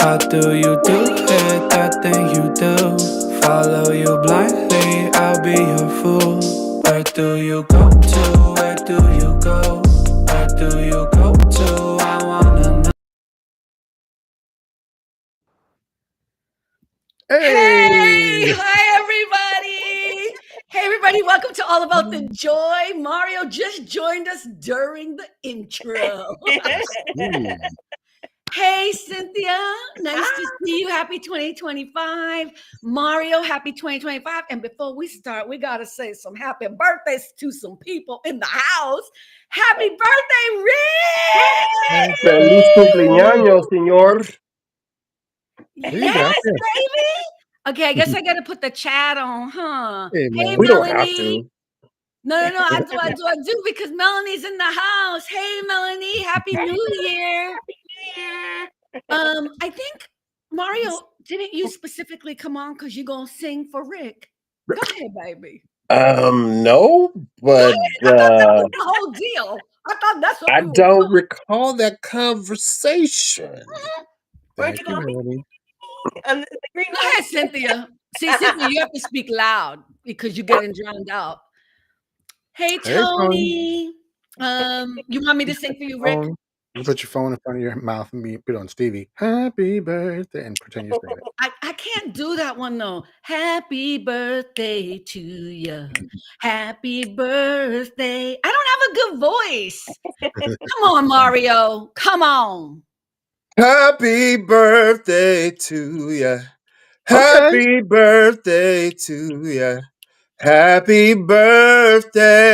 How do you do it, that thing you do? Follow you blindly, I'll be your fool. Where do you go to, where do you go? Where do you go to, I wanna know. Hey, hi everybody. Hey everybody, welcome to All About the Joy. Mario just joined us during the intro. Hey Cynthia, nice to see you. Happy 2025. Mario, happy 2025. And before we start, we got to say some happy birthdays to some people in the house. Happy birthday, Rick! Feliz cumpleaños, señor. Yes, baby. Okay, I guess I got to put the chat on, huh? Hey, Hey, We don't Melanie. have to. No, I do because Melanie's in the house. Hey, Melanie, Happy New Year. I think, Mario, didn't you specifically come on because you're going to sing for Rick? Go ahead, baby. No, but I thought that was the whole deal. I thought that's what I we were don't doing. recall that conversation. Thank you, Melanie. Go ahead, Cynthia. See, Cynthia, you have to speak loud because you're getting drowned out. Hey, Tony. You want me to sing for you, Rick? You put your phone in front of your mouth and put on Stevie. Happy birthday and pretend you're saying it. I can't do that one though. Happy birthday to you. Happy birthday. I don't have a good voice. Come on, Mario. Come on. Happy birthday to ya. Happy birthday to ya. Happy birthday.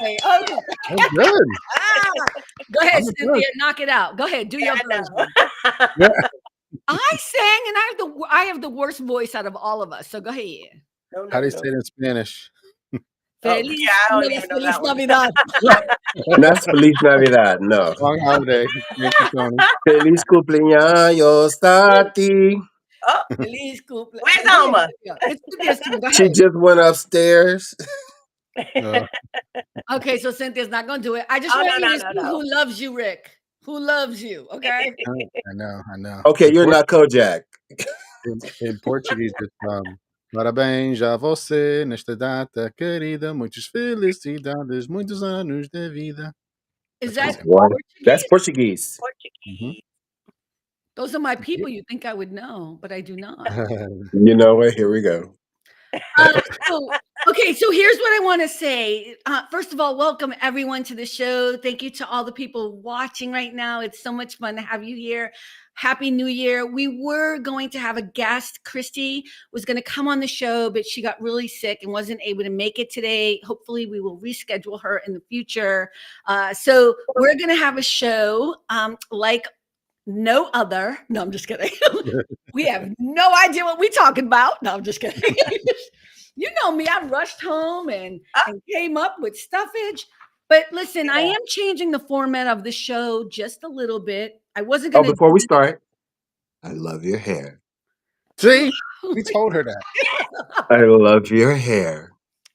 Okay. Oh, good. Go ahead, Cynthia. Knock it out. Go ahead. Do your version. I sang and I have the worst voice out of all of us. So go ahead. How do you say it in Spanish? Feliz, I don't even know Feliz that one. Navidad. That's Feliz Navidad. No. Long holiday. Thank you, Tony. Feliz cumpleaños a ti. Oh, Feliz cumple. where's Alma? It's Cynthia's turn. Go She ahead. just went upstairs. Okay, so Cynthia's not going to do it. I just want you to see who loves you, Rick. Who loves you, okay? I know. Okay, you're not Kojak. In Portuguese, it's parabéns a você nesta data querida, muitas felicidades, muitos anos de vida. Is that What? Portuguese? That's Portuguese. Mm-hmm. Those are my people. You think I would know, but I do not. You know what? Here we go. Okay, so here's what I want to say. First of all, welcome everyone to the show. Thank you to all the people watching right now. It's so much fun to have you here. Happy New Year. We were going to have a guest. Christy was going to come on the show, but she got really sick and wasn't able to make it today. Hopefully, we will reschedule her in the future. So we're going to have a show like no other. No, I'm just kidding. We have no idea what we're talking about. No, I'm just kidding. You know me, I rushed home and came up with stuffage. But listen, I am changing the format of the show just a little bit. I wasn't going to. Before we start, I love your hair. See, we told her that. I love your hair.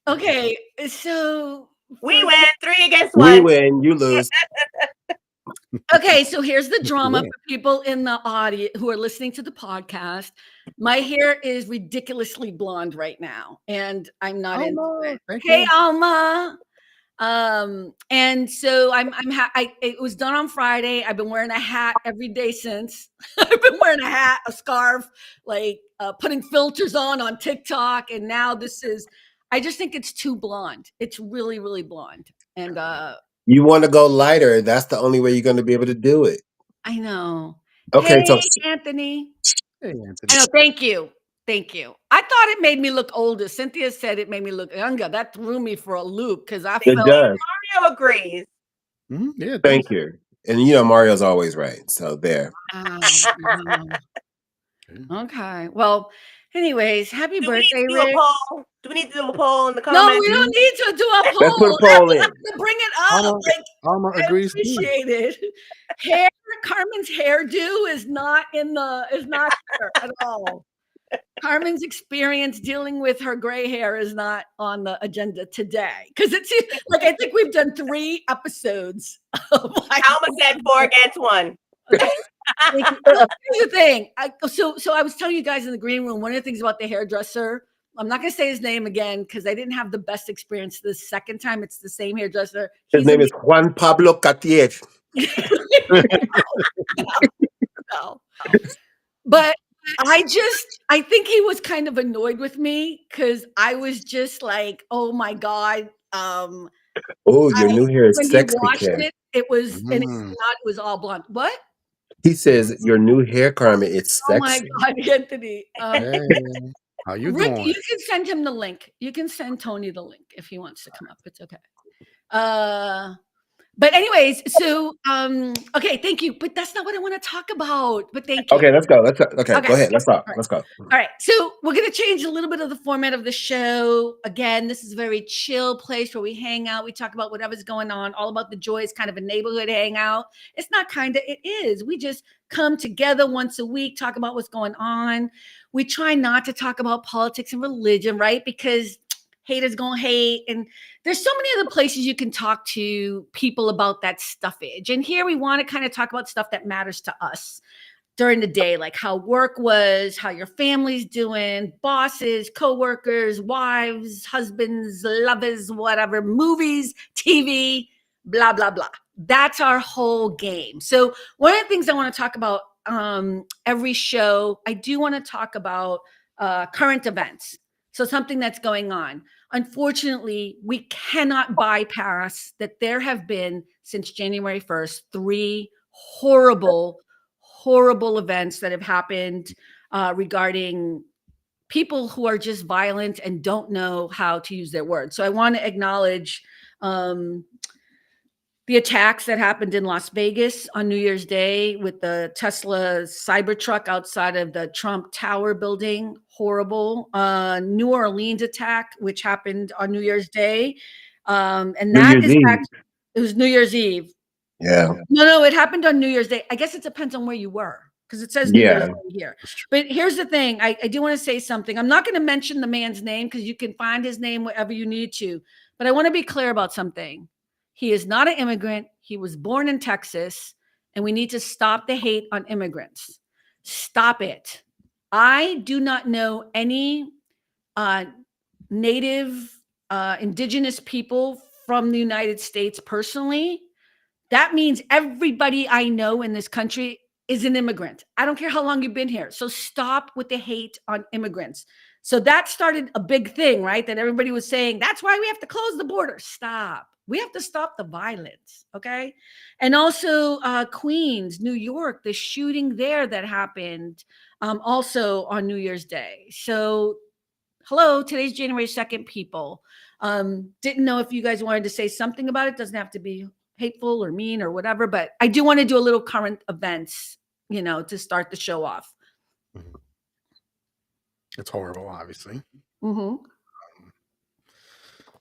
Okay, so we win 3 against 1. We win, you lose. Okay, so here's the drama for people in the audience who are listening to the podcast. My hair is ridiculously blonde right now, and I'm not into it. Hey, Alma. And so it was done on Friday. I've been wearing a hat every day since. I've been wearing a hat, a scarf, like putting filters on TikTok, and now I just think it's too blonde. It's really, really blonde, and you want to go lighter. That's the only way you're going to be able to do it. I know. Okay, hey, so Anthony. Hey, Anthony. I know. Thank you. I thought it made me look older. Cynthia said it made me look younger. That threw me for a loop because I felt. Does. Mario agrees. Mm-hmm. Yeah. Thank you. And you know Mario's always right. So there. Okay. Well, anyways, happy birthday, Rick. Do we need to do a poll in the comments? No, we don't need to do a poll. Let's put a poll in. To bring it up. Alma agrees. Appreciate it. Carmen's hairdo is not there at all. Carmen's experience dealing with her gray hair is not on the agenda today because it's like I think we've done 3 episodes. Alma said 4 against 1. Thank you. Well, here's the thing. So I was telling you guys in the green room, one of the things about the hairdresser, I'm not going to say his name again because I didn't have the best experience the second time. It's the same hairdresser. His He's name is Juan Pablo Cartier. no. But I think he was kind of annoyed with me because I was just like, oh my God. Oh, your new hair is When he sexy, washed Kim. it was, and it's Mm. not, it was all blonde. What? He says your new hair, Carmen, it's Oh my sexy. God, Anthony. Hey, how you Rick, doing? you can send him the link. You can send Tony the link if he wants to come up. It's okay. But anyways, so okay, thank you. But that's not what I want to talk about. But thank you. Okay, let's go. Okay, Okay. go ahead. Let's talk. All right. Let's go. All right, so we're going to change a little bit of the format of the show. Again, this is a very chill place where we hang out. We talk about whatever's going on, all about the joy. It's kind of a neighborhood hangout. It's not kind of, it is. We just come together once a week, talk about what's going on. We try not to talk about politics and religion, right? Because haters gonna hate. And there's so many other places you can talk to people about that stuffage. And here we want to kind of talk about stuff that matters to us during the day, like how work was, how your family's doing, bosses, coworkers, wives, husbands, lovers, whatever, movies, TV, blah, blah, blah. That's our whole game. So one of the things I want to talk about every show, I do want to talk about current events. So something that's going on. Unfortunately, we cannot bypass that there have been, since January 1st, 3 horrible events that have happened regarding people who are just violent and don't know how to use their words. So I want to acknowledge the attacks that happened in Las Vegas on New Year's Day with the Tesla Cybertruck outside of the Trump Tower building. Horrible. New Orleans attack, which happened on New Year's Day. And New that Year's is Eve. it was New Year's Eve. Yeah. No, it happened on New Year's Day. I guess it depends on where you were because it says New Year's Yeah. Day here. But here's the thing. I do want to say something. I'm not going to mention the man's name because you can find his name wherever you need to. But I want to be clear about something. He is not an immigrant. He was born in Texas, and we need to stop the hate on immigrants. Stop it. I do not know any native indigenous people from the United States personally. That means everybody I know in this country is an immigrant. I don't care how long you've been here. So stop with the hate on immigrants. So that started a big thing, right? That everybody was saying, that's why we have to close the border. Stop. We have to stop the violence. Okay. And also Queens, New York, the shooting there that happened also on New Year's Day. So hello, today's January 2nd, people. Didn't know if you guys wanted to say something about it. Doesn't have to be hateful or mean or whatever, but I do want to do a little current events, to start the show off. It's horrible, obviously. Mm-hmm.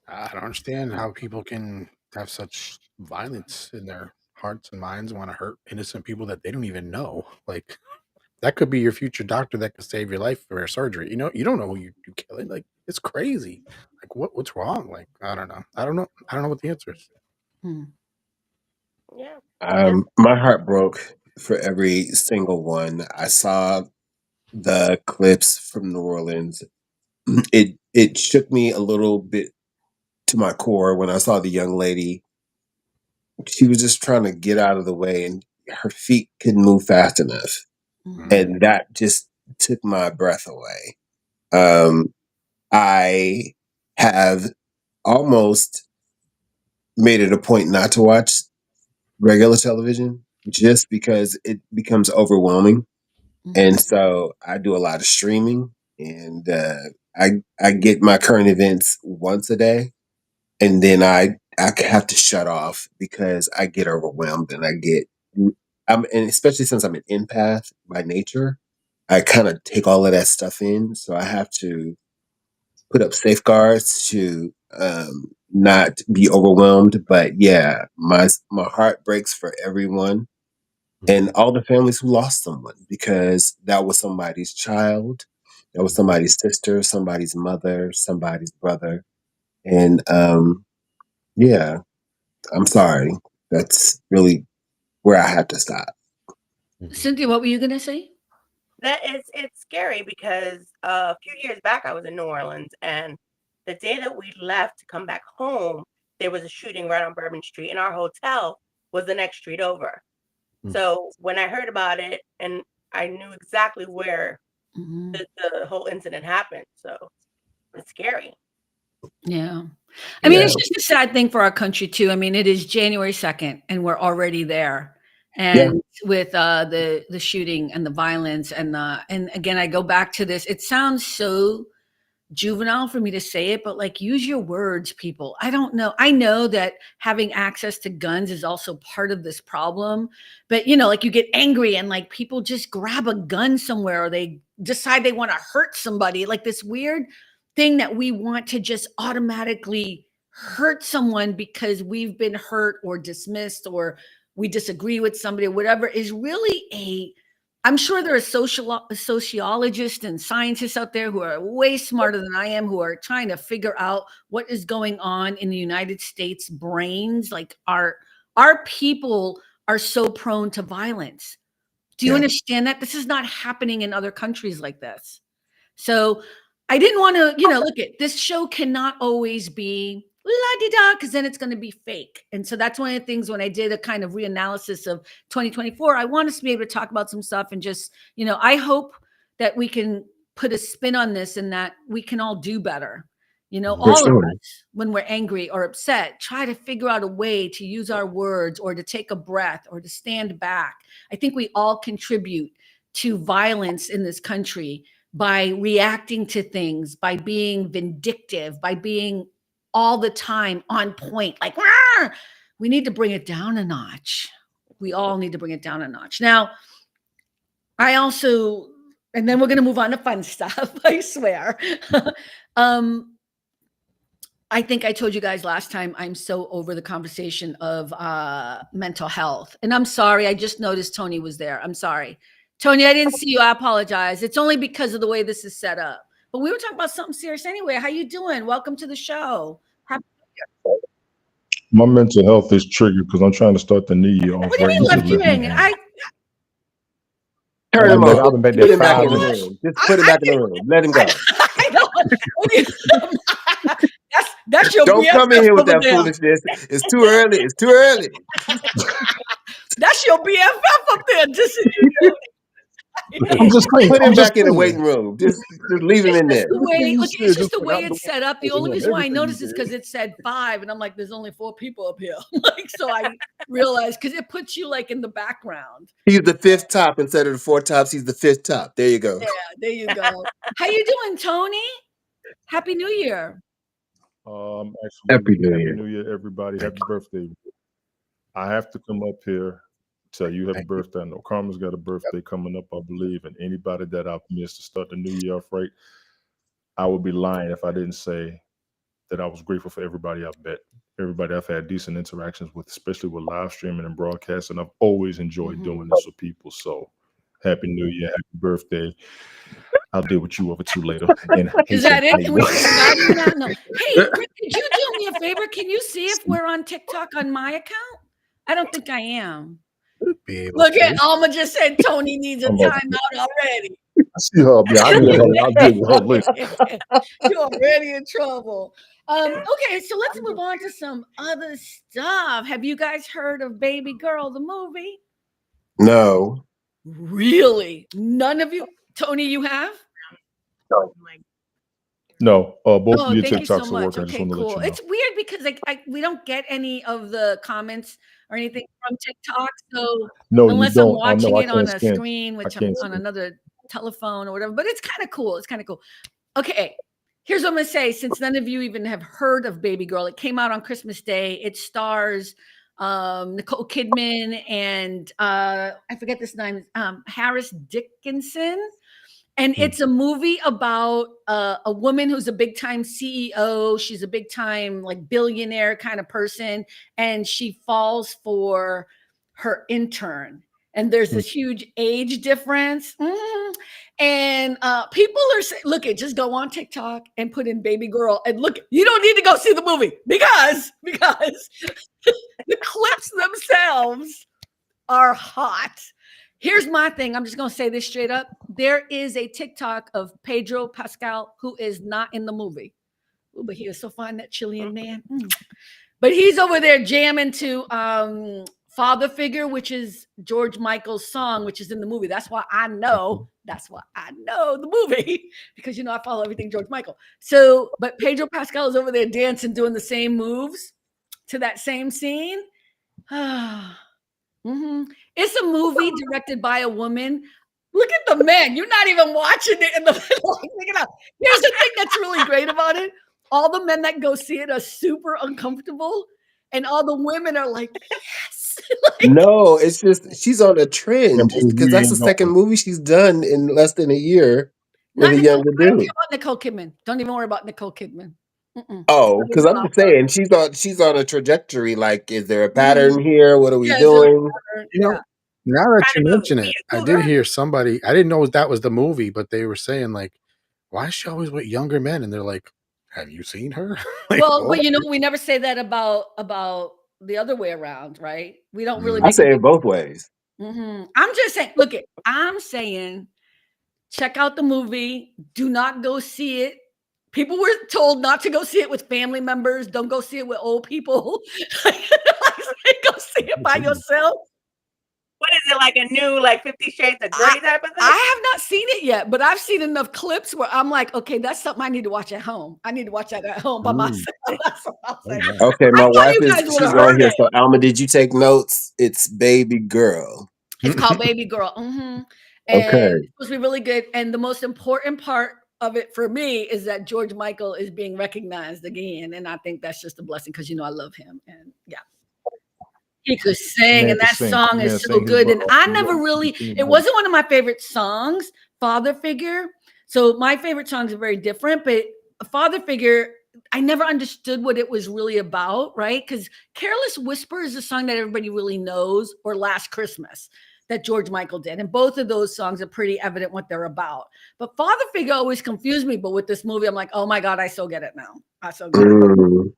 I don't understand how people can have such violence in their hearts and minds, want to hurt innocent people that they don't even know. Like, that could be your future doctor that could save your life for a surgery. You don't know who you killing. Like, it's crazy. Like, what's wrong? Like, I don't know. I don't know what the answer is. Yeah. My heart broke for every single one. I saw the clips from New Orleans. It shook me a little bit to my core when I saw the young lady. She was just trying to get out of the way, and her feet couldn't move fast enough, and that just took my breath away. I have almost made it a point not to watch regular television just because it becomes overwhelming. And so I do a lot of streaming, and I get my current events once a day, and then I have to shut off because I get overwhelmed and and especially since I'm an empath by nature, I kind of take all of that stuff in. So I have to put up safeguards to not be overwhelmed. But yeah, my heart breaks for everyone and all the families who lost someone because that was somebody's child, that was somebody's sister, somebody's mother, somebody's brother, and yeah, I'm sorry. That's really where I have to stop. Cynthia, what were you gonna say? It's scary because a few years back I was in New Orleans, and the day that we left to come back home, there was a shooting right on Bourbon Street, and our hotel was the next street over. So when I heard about it, and I knew exactly where the whole incident happened, so it's scary. Yeah. I mean, it's just a sad thing for our country too. I mean, it is January 2nd and we're already there. And with the shooting and the violence and again, I go back to this. It sounds so juvenile for me to say it, but like, use your words, people. I don't know. I know that having access to guns is also part of this problem, but like you get angry and like people just grab a gun somewhere or they decide they want to hurt somebody, like this weird thing that we want to just automatically hurt someone because we've been hurt or dismissed or we disagree with somebody or whatever is really I'm sure there are sociologists and scientists out there who are way smarter than I am, who are trying to figure out what is going on in the United States brains. Like our people are so prone to violence. Do you understand that? This is not happening in other countries like this. So I didn't want to, look at this show cannot always be la-di-da, because then it's going to be fake. And so that's one of the things when I did a kind of reanalysis of 2024, I want us to be able to talk about some stuff and just, I hope that we can put a spin on this and that we can all do better. All of us, when we're angry or upset, try to figure out a way to use our words or to take a breath or to stand back. I think we all contribute to violence in this country by reacting to things, by being vindictive, by being all the time on point, like, we need to bring it down a notch. We all need to bring it down a notch. Now, I also, and then we're going to move on to fun stuff, I swear. I think I told you guys last time, I'm so over the conversation of mental health. And I'm sorry, I just noticed Tony was there. I'm sorry. Tony, I didn't see you. I apologize. It's only because of the way this is set up. But we were talking about something serious anyway. How you doing? Welcome to the show. My mental health is triggered because I'm trying to start the new year off. What do you mean left you hanging? Turn him off. I've been Put him back there in the 5 room. Just put him back in the room. Let him go. I know. That's your Don't BFF come in here with that there. foolishness. It's too early. It's too early. That's your BFF up there. I'm just saying, Put him back in the waiting room. Just leave him in there. It's just the way it's set up. The only reason why I noticed is because it said 5, and I'm like, there's only 4 people up here. So I realized because it puts you like in the background. He's the 5th top instead of the 4 tops. He's the 5th top. There you go. Yeah, there you go. How you doing, Tony? Happy New Year. Actually, Happy New Year, everybody. Happy birthday. I have to come up here, tell you happy birthday. I know Carmen's got a birthday coming up, I believe, and anybody that I've missed to start the new year off right, I would be lying if I didn't say that I was grateful for everybody I've met, everybody I've had decent interactions with, especially with live streaming and broadcasting. I've always enjoyed doing this with people. So happy New Year, happy birthday. I'll deal with you over 2 later. Is that it? Can we no. Hey, Rick, could you do me a favor? Can you see if we're on TikTok on my account? I don't think I am. Look at Alma just said Tony needs a timeout already. I see her. I'll deal with her later. You're already in trouble. Okay, so let's move on to some other stuff. Have you guys heard of Babygirl, the movie? No. Really? None of you? Tony, you have? No, both of your thank you so TikToks are much. working. I just Okay, want to cool. let you know. It's weird because we don't get any of the comments or anything from TikTok. So No, unless you I'm don't. watching I it on can't a stand. screen, which I I'm can't on stand. another telephone or whatever, but it's kind of cool. It's kind of cool. Okay, here's what I'm gonna say. Since none of you even have heard of Babygirl, it came out on Christmas Day. It stars Nicole Kidman and I forget this name, Harris Dickinson. And it's a movie about a woman who's a big time CEO. She's a big time like billionaire kind of person. And she falls for her intern. And there's this huge age difference. And people are saying, look, just go on TikTok and put in Babygirl. And look, you don't need to go see the movie because the clips themselves are hot. Here's my thing. I'm just going to say this straight up. There is a TikTok of Pedro Pascal who is not in the movie. Ooh, but he is so fine, that Chilean man. But he's over there jamming to Father Figure, which is George Michael's song, which is in the movie. That's why I know the movie, because I follow everything George Michael. So, but Pedro Pascal is over there dancing, doing the same moves to that same scene. It's a movie directed by a woman. Look at the men. You're not even watching it in the middle. Here's the thing that's really great about it. All the men that go see it are super uncomfortable, and all the women are like, yes. No, it's just she's on a trend because that's the second movie she's done in less than a year with a younger I don't care dude. about Nicole Kidman. Don't even worry about Nicole Kidman. Oh, because I'm just saying she's on a trajectory. Like, is there a Mm-hmm. pattern here? What are we doing? Now that you mention it, I did hear somebody. I didn't know that was the movie, but they were saying like, "Why is she always with younger men?" And they're like, "Have you seen her?" Like, well, but we never say that about the other way around, right? We don't really. I say it both ways. I'm just saying. Look, I'm saying, check out the movie. Do not go see it. People were told not to go see it with family members. Don't go see it with old people. Go see it by yourself. What is it, like a new 50 Shades of Grey type of thing? I have not seen it yet, but I've seen enough clips where I'm like, okay, that's something I need to watch at home. I need to watch that at home by myself. That's what I'm saying. Okay, my wife she's on here. So Alma, did you take notes? It's Babygirl. It's called Babygirl. And it's supposed to be really good. And the most important part of it for me is that George Michael is being recognized again. And I think that's just a blessing because I love him. And he could sing, and that song is so good. And I never really, it wasn't one of my favorite songs, Father Figure. So my favorite songs are very different, but Father Figure, I never understood what it was really about, right? Because Careless Whisper is a song that everybody really knows, or Last Christmas that George Michael did. And both of those songs are pretty evident what they're about. But Father Figure always confused me. But with this movie, I'm like, oh my God, I so get it now. I so get it.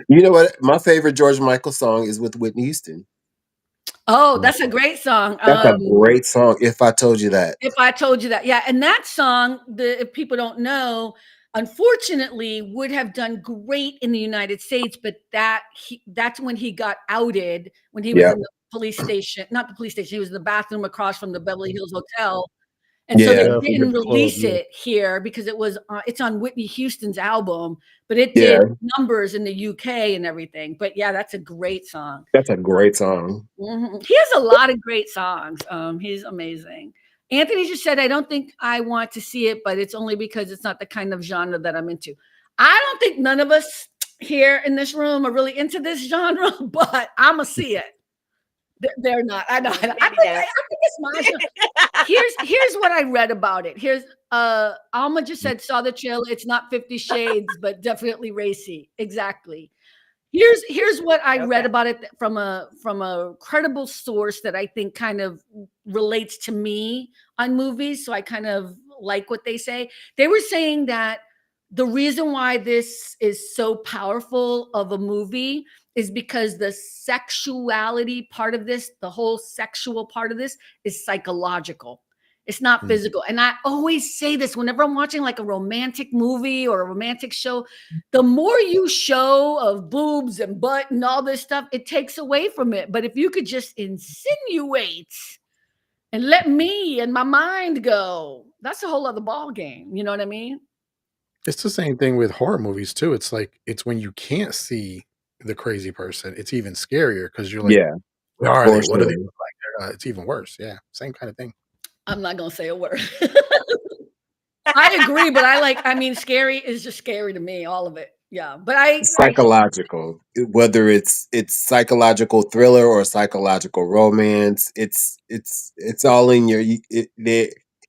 You know what? My favorite George Michael song is with Whitney Houston. Oh, that's a great song. That's a great song. If I Told You That. If I Told You That. Yeah. And that song, if people don't know, unfortunately would have done great in the United States, but that's when he got outed, when he was in the police station, not the police station, he was in the bathroom across from the Beverly Hills Hotel. And so they didn't release it here because it's on Whitney Houston's album, but it did numbers in the UK and everything. But yeah, that's a great song. That's a great song. He has a lot of great songs. He's amazing. Anthony just said, I don't think I want to see it, but it's only because it's not the kind of genre that I'm into. I don't think none of us here in this room are really into this genre, but I'm going to see it. They're not. I know. I think it's my genre. Here's what I read about it. Here's Alma just said, saw the trailer. It's not 50 Shades, but definitely racy. Exactly. Here's what I read about it from a credible source that I think kind of relates to me on movies. So I kind of like what they say. They were saying that the reason why this is so powerful of a movie is because the sexuality part of this, the whole sexual part of this, is psychological. It's not physical. And I always say this whenever I'm watching like a romantic movie or a romantic show, the more you show of boobs and butt and all this stuff, it takes away from it. But if you could just insinuate and let me and my mind go, that's a whole other ball game. You know what I mean? It's the same thing with horror movies too. It's like, it's when you can't see the crazy person, it's even scarier because you're like, where are they? What do they look like? It's even worse. Yeah, same kind of thing. I'm not gonna say a word. I agree, but scary is just scary to me, all of it. Yeah, but psychological, whether it's psychological thriller or psychological romance, it's all in your.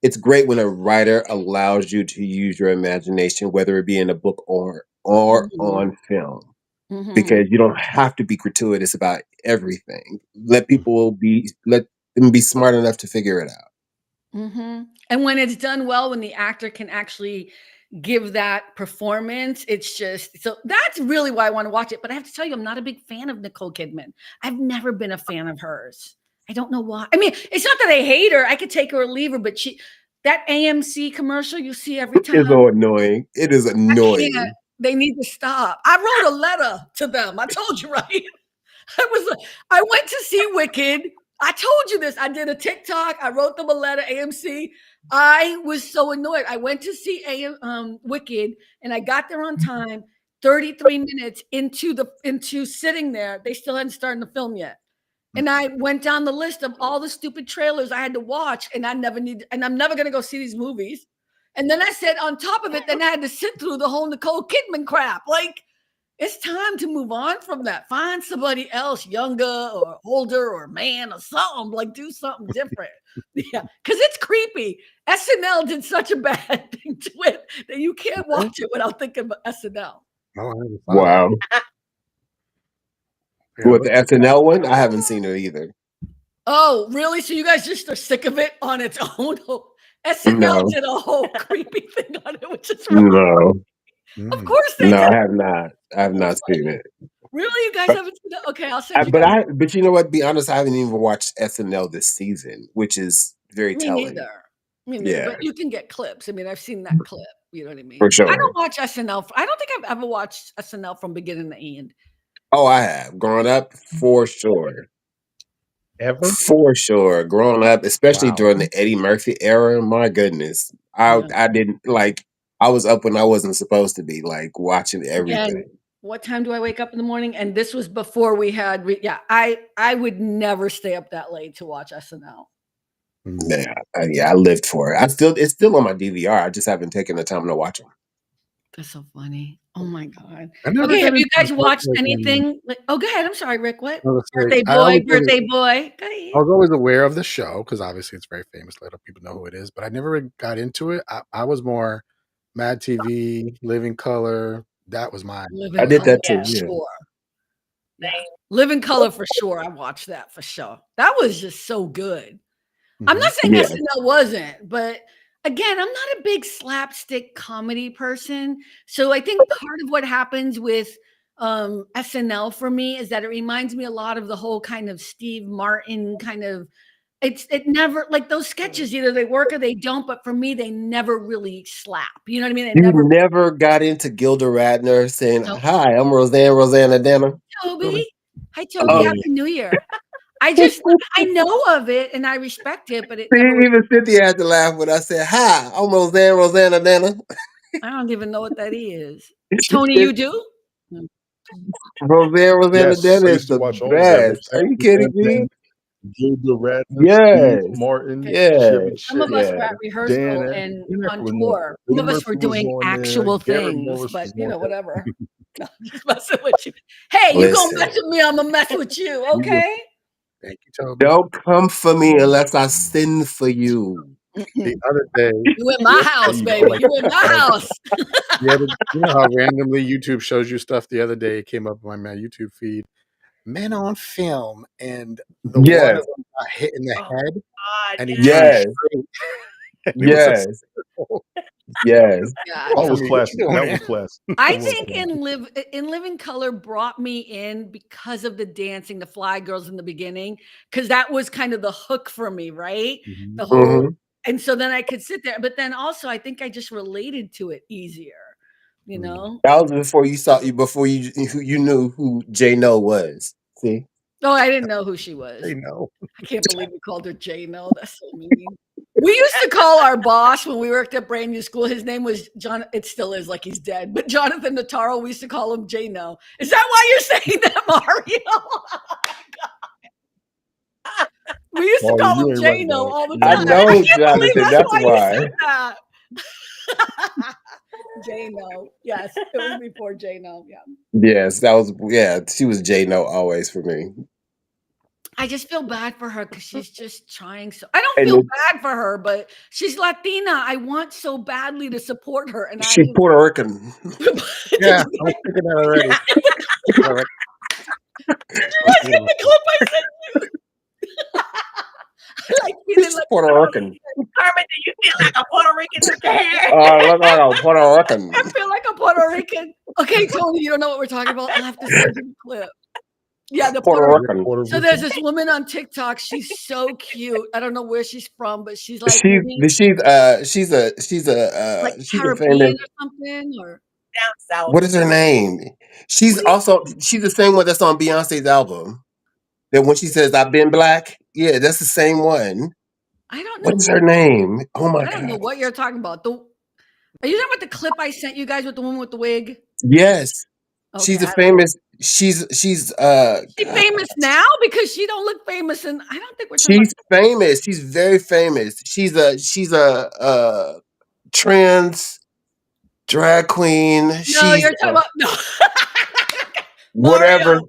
It's great when a writer allows you to use your imagination, whether it be in a book or on film, because you don't have to be gratuitous about everything. Let them be smart enough to figure it out. And when it's done well, when the actor can actually give that performance, it's just, so that's really why I want to watch it. But I have to tell you, I'm not a big fan of Nicole Kidman. I've never been a fan of hers. I don't know why. I mean, it's not that I hate her. I could take her or leave her, but that AMC commercial you see every time. It's so annoying. It is annoying. I can't. They need to stop. I wrote a letter to them. I told you, right? I went to see Wicked. I told you this. I did a TikTok. I wrote them a letter, AMC. I was so annoyed. I went to see Wicked, and I got there on time. 33 minutes into sitting there, they still hadn't started the film yet. And I went down the list of all the stupid trailers I had to watch, and I'm never going to go see these movies. And then I said, on top of it, then I had to sit through the whole Nicole Kidman crap. Like, it's time to move on from that. Find somebody else, younger or older or man or something. Like, do something different. Yeah, because it's creepy. SNL did such a bad thing to it that you can't watch it without thinking about SNL. Wow. What, the SNL one? I haven't seen it either. Oh, really? So you guys just are sick of it on its own? SNL did a whole creepy thing on it, which is wrong. No. Of course they did. I have not. I have not seen it. Really? You guys haven't seen it? Okay, I'll send you But you know what? Be honest, I haven't even watched SNL this season, which is very telling. Me neither. Yeah. But you can get clips. I mean, I've seen that clip. You know what I mean? For sure. I don't watch SNL. I don't think I've ever watched SNL from beginning to end. Oh, I have. Growing up, for sure. Ever? For sure. Growing up, especially during the Eddie Murphy era, my goodness. I didn't like, I was up when I wasn't supposed to be, like watching everything. Again, what time do I wake up in the morning? And this was before we had, I would never stay up that late to watch SNL. Yeah, I lived for it. It's still on my DVR. I just haven't taken the time to watch them. That's so funny. Oh my God. Okay, have you guys watched anything? Oh, go ahead. I'm sorry, Rick. What? Birthday boy. I was always aware of the show because obviously it's very famous. Let people know who it is, but I never got into it. I was more Mad TV, Living Color. That was mine. I did that too. Yeah. Sure. Yeah. Living Color for sure. I watched that for sure. That was just so good. I'm not saying SNL wasn't, but again, I'm not a big slapstick comedy person. So I think part of what happens with SNL for me is that it reminds me a lot of the whole kind of Steve Martin kind of, it never, like those sketches, either they work or they don't, but for me, they never really slap. You know what I mean? You never got into Gilda Radner saying, "Hi, I'm Rosanna Dana." Toby. Hi, Toby. Happy New Year. I know of it and I respect it, but even Cynthia had to laugh when I said, "Hi, I'm Rosanna Dana." I don't even know what that is. Tony, you do? Rosanna Dana is the best. Are you kidding me? Gilda Radner, yes, Steve Martin, yes. Some of us were at rehearsal and on tour. Some of us were doing actual things, but you know, whatever. No, just messing with you. Hey, you gonna mess with me? I'm gonna mess with you, okay? Thank you, Toby. Don't come for me unless I sin for you. The other day, you in my house, baby. You in my house. You know how randomly YouTube shows you stuff? The other day, it came up on my YouTube feed. Men on film, and the one of them got hit in the head, and he turned straight. Yes. That was classic. That was classic. I think in Living Color brought me in because of the dancing, the Fly Girls in the beginning, because that was kind of the hook for me, right? Mm-hmm. The whole, and so then I could sit there, but then also I think I just related to it easier. You know, that was before you knew who J No was. See? Oh, I didn't know who she was. J No. I can't believe we called her J No. That's so mean. We used to call our boss when we worked at Brand New School. His name was John. It still is, like he's dead. But Jonathan Nataro, we used to call him J No. Is that why you're saying that, Mario? Oh, we used to call him J No all the time. I know, Jonathan. That's why. J No. Yes, it was before J No. Yeah. Yes, that was. Yeah, she was J No always for me. I just feel bad for her because she's just trying so. I don't feel bad for her, but she's Latina. I want so badly to support her, and she's Puerto Rican. Yeah, I'm thinking that already. Did you guys get the clip I sent you? I like feeling like Puerto Rican. Carmen, do you feel like a Puerto Rican with your hair? I look like a Puerto Rican. I feel like a Puerto Rican. Okay, Tony, you don't know what we're talking about. I'll have to send you a clip. Yeah, the Puerto Puerto Rican. So there's this woman on TikTok. She's so cute. I don't know where she's from, but she's like She's maybe she's a like she's a Caribbean famous. or something. Or Down south. What is her name? She's What do you- also she's the same one that's on Beyonce's album. That when she says "I've been black," yeah, that's the same one. I don't What know. is her name? Oh my I don't know god! what you're talking about. Are you talking about the clip I sent you guys with the woman with the wig? Yes, Okay, she's a I don't know. famous. She's She famous now because she don't look famous, and I don't think we're talking about. she's famous. She's very famous. She's a trans drag queen. No, She's you're talking about no. whatever.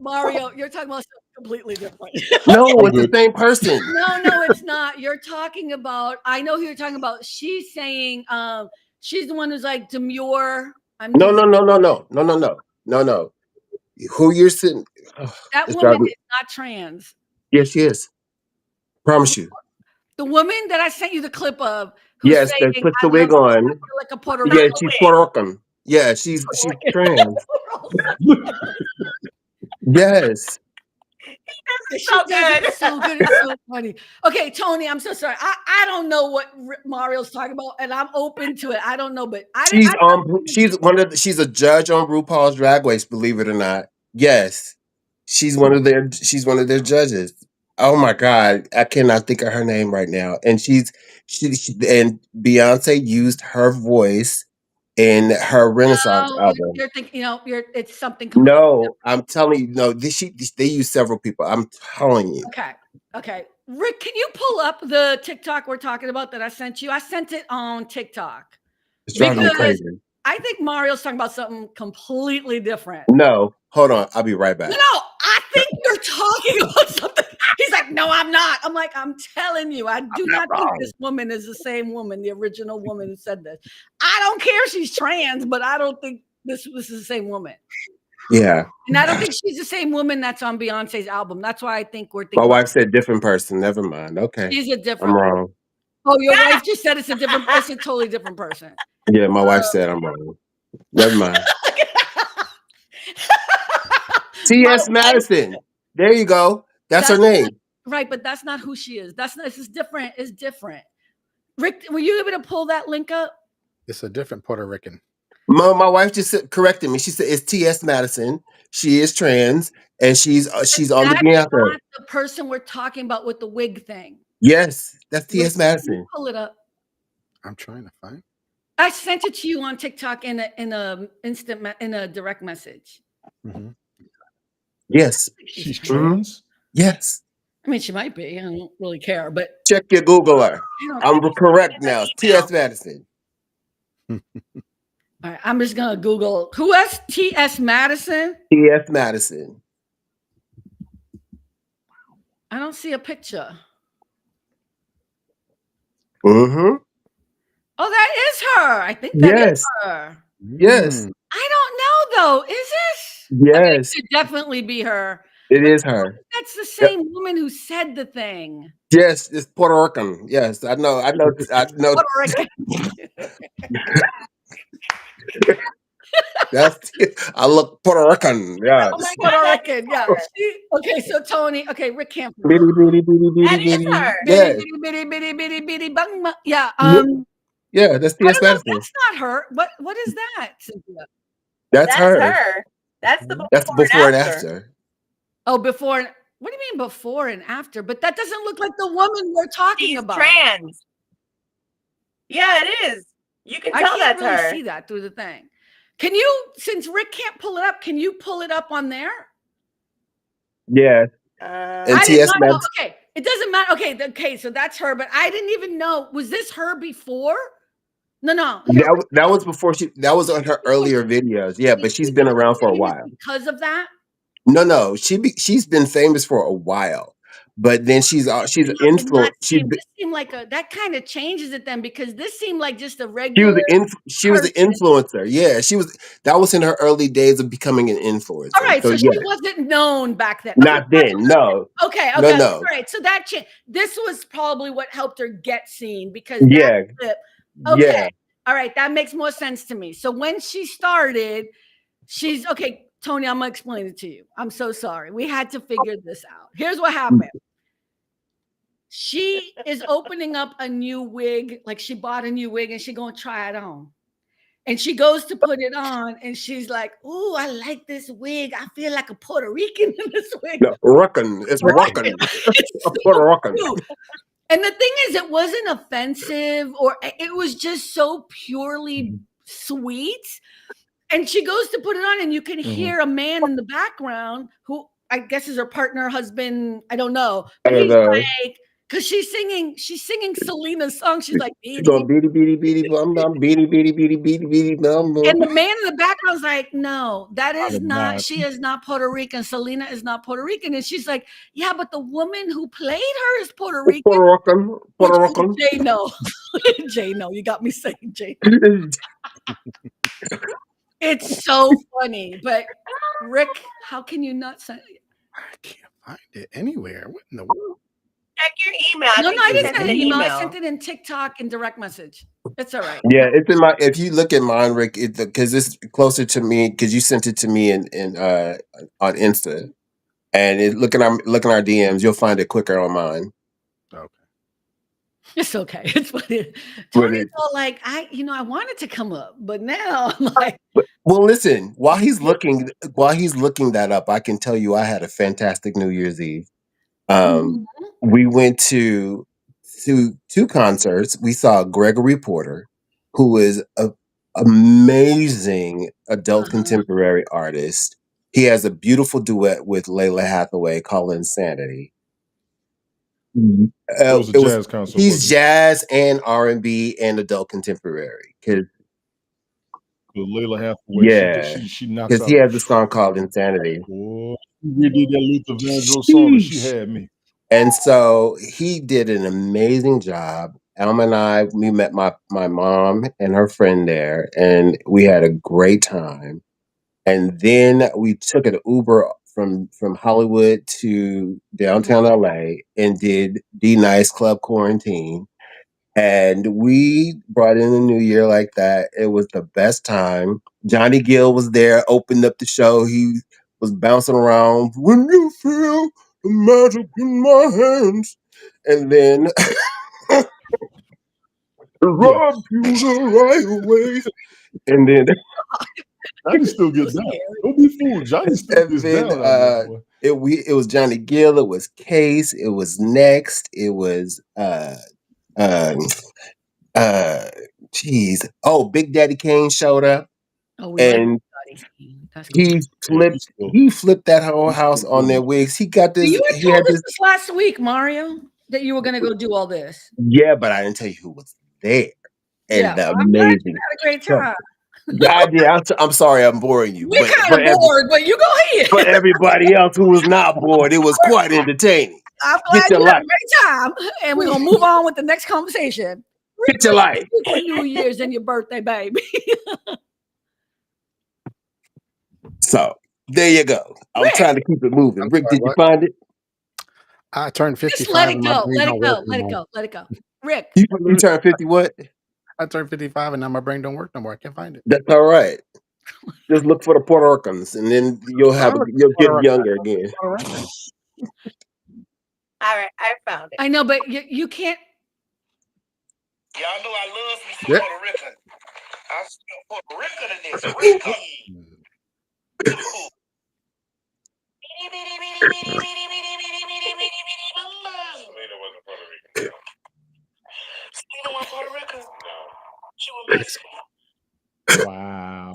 Mario, you're talking about something completely different. No, I'm it's the good. same person. No, it's not. You're talking about. I know who you're talking about. She's saying, she's the one who's like demure. No, no, no, no, no, no, no, no, no, no. Who you're sitting? Oh, That it's woman driving. is not trans. Yes, she is. Promise you. The woman that I sent you the clip of, who's Yes, saying, that puts "I the love wig you on. like a Puerto Yeah, Rican." she's Puerto Rican. Yeah, she's trans. Yes. She So does it good. so good. It's so funny. Okay, Tony, I'm so sorry. I don't know what Mario's talking about, and I'm open to it. I don't know, but She's a judge on RuPaul's Drag Race, believe it or not. Yes. She's one of their judges. Oh my god, I cannot think of her name right now. And she and Beyonce used her voice in her Renaissance No, album. you're thinking, it's something completely No, I'm telling you, no, they use several people. I'm telling you. Okay. Rick, can you pull up the TikTok we're talking about that I sent you? I sent it on TikTok It's driving me because crazy. I think Mario's talking about something completely different. No, hold on. I'll be right back. No, I think you're talking about something. He's like, no, I'm not. I'm like, I'm telling you, I do not think this woman is the same woman, the original woman who said this. I don't care if she's trans, but I don't think this is the same woman. Yeah. And I don't think she's the same woman that's on Beyonce's album. That's why I think we're My thinking. wife said different person. Never mind. Okay. She's a different. I'm wrong. Oh, your wife just said it's a totally different person. Yeah, my wife said I'm wrong. Never mind. T.S. Madison. There you go. That's her name. Right, but that's not who she is. This is different. It's different. Rick, were you able to pull that link up? It's a different Puerto Rican. My wife just corrected me. She said it's T.S. Madison. She is trans, and she's on the Beyonce. Not the person we're talking about with the wig thing. Yes, that's T.S. Madison. Pull it up. I'm trying to find. I sent it to you on TikTok in a direct message. Mm-hmm. Yes, she's trans. Yes. I mean, she might be. I don't really care, but check your Googler. I'm correct now. It's T.S. Madison. All right, I'm just gonna Google who has T.S. Madison. T.S. Madison. I don't see a picture. Mm-hmm. Oh, that is her. I think that is her. Yes. I don't know though. Is it? Yes. I mean, it could definitely be her. It is her. That's the same woman who said the thing. Yes, it's Puerto Rican. Yes, I know. Puerto Rican. I look Puerto Rican. Yeah. Oh my Puerto Rican. Yeah. Okay, so Tony. Okay, Rick Camp. That is her. Yes. Yeah. Yeah, that's T.S. Madison. That's not her. What is that, Cynthia? That's her. That's the before and after. Oh, before. What do you mean before and after? But that doesn't look like the woman we're talking about. Trans. Yeah, it is. You can tell that's her. I can't really see that through the thing. Can you, since Rick can't pull it up, can you pull it up on there? Yeah. And T.S. Madison. Okay, it doesn't matter. Okay, so that's her, but I didn't even know. Was this her before? No. That was before that was on her earlier videos. Yeah, but she's been around for a while. Because of that? No. She's been famous for a while. But then she's an influencer. This seemed like that kind of changes it then, because this seemed like just a regular. She was an influencer. Yeah, that was in her early days of becoming an influencer. All right, so she wasn't known back then. Not then, no. Okay. No. All right, so that changed. This was probably what helped her get seen, because Yeah. All right, that makes more sense to me. So when she started, she's okay. Tony, I'm gonna explain it to you. I'm so sorry. We had to figure this out. Here's what happened. She is opening up a new wig, like she bought a new wig and she gonna try it on. And she goes to put it on and she's like, "Ooh, I like this wig. I feel like a Puerto Rican in this wig." No, rockin'. It's rockin'. It's A Puerto Rican. cute. And the thing is, it wasn't offensive, or it was just so purely sweet. And she goes to put it on, and you can hear a man in the background who I guess is her partner, husband, I don't know. But he's like, because she's singing Selena's song. She's like, She go beady beady beady bum bum beady beady beady beady beady bum bum. and the man in the background's like, no, that is not. She is not Puerto Rican. Selena is not Puerto Rican, and she's like, yeah, but the woman who played her is Puerto Rican. Puerto Rican. Jay, no, Jay, no, you got me saying Jay. It's so funny, but Rick, how can you not say it? I can't find it anywhere. What in the world? Check your email. No, I didn't send send an an email. I sent it in TikTok and direct message. It's all right. Yeah, it's in my. If you look at mine, Rick, because it's closer to me, because you sent it to me in on Insta, and look in our DMs, you'll find it quicker on mine. Okay. It's okay. It's funny. Tony's all like, I wanted to come up, but now I'm like. Well, listen. While he's looking that up, I can tell you I had a fantastic New Year's Eve. We went to two concerts. We saw Gregory Porter, who is an amazing adult contemporary artist. He has a beautiful duet with Layla Hathaway called Insanity. It was a jazz concert. He's jazz and R&B and adult contemporary. Layla Hathaway, she knocks out. Because he has a song called Insanity. Oh, she did that Luther Vandross song, and she had me. And so he did an amazing job. Alma and we met my mom and her friend there, and we had a great time. And then we took an Uber from Hollywood to downtown LA and did D Nice Club Quarantine. And we brought in the new year like that. It was the best time. Johnny Gill was there, opened up the show. He was bouncing around. When you feel the magic in my hands. And then rub you the right way. And then Johnny still gets down. Don't be fooled. Johnny still gets down. It was Johnny Gill. It was Case. It was Next. It was Big Daddy Kane showed up. And he flipped that whole house on their wigs. He got this. You had told us this last week, Mario, that you were going to go do all this. Yeah, but I didn't tell you who was there. And I'm glad you had a great time. I did. I'm sorry, I'm boring you. We're kind of bored, but you go ahead. But everybody else who was not bored, it was quite entertaining. I'm glad you had a great time, and we're gonna move on with the next conversation. Get your life. For New Year's and your birthday, baby. So there you go. I'm trying to keep it moving. Rick, did you find it? I turned 55. Just let it go. Let it go. Rick, you turned 50 what? I turned 55 and now my brain don't work no more. I can't find it. That's all right. Just look for the Puerto Ricans and then you'll get younger again. All right, I found it. I know, but you can't. Y'all know I love me some Puerto Rican. I still Puerto Rican in this. Rican. Selena wasn't Puerto Rican. Selena wasn't Puerto Rican? No. She was Mexican. Wow.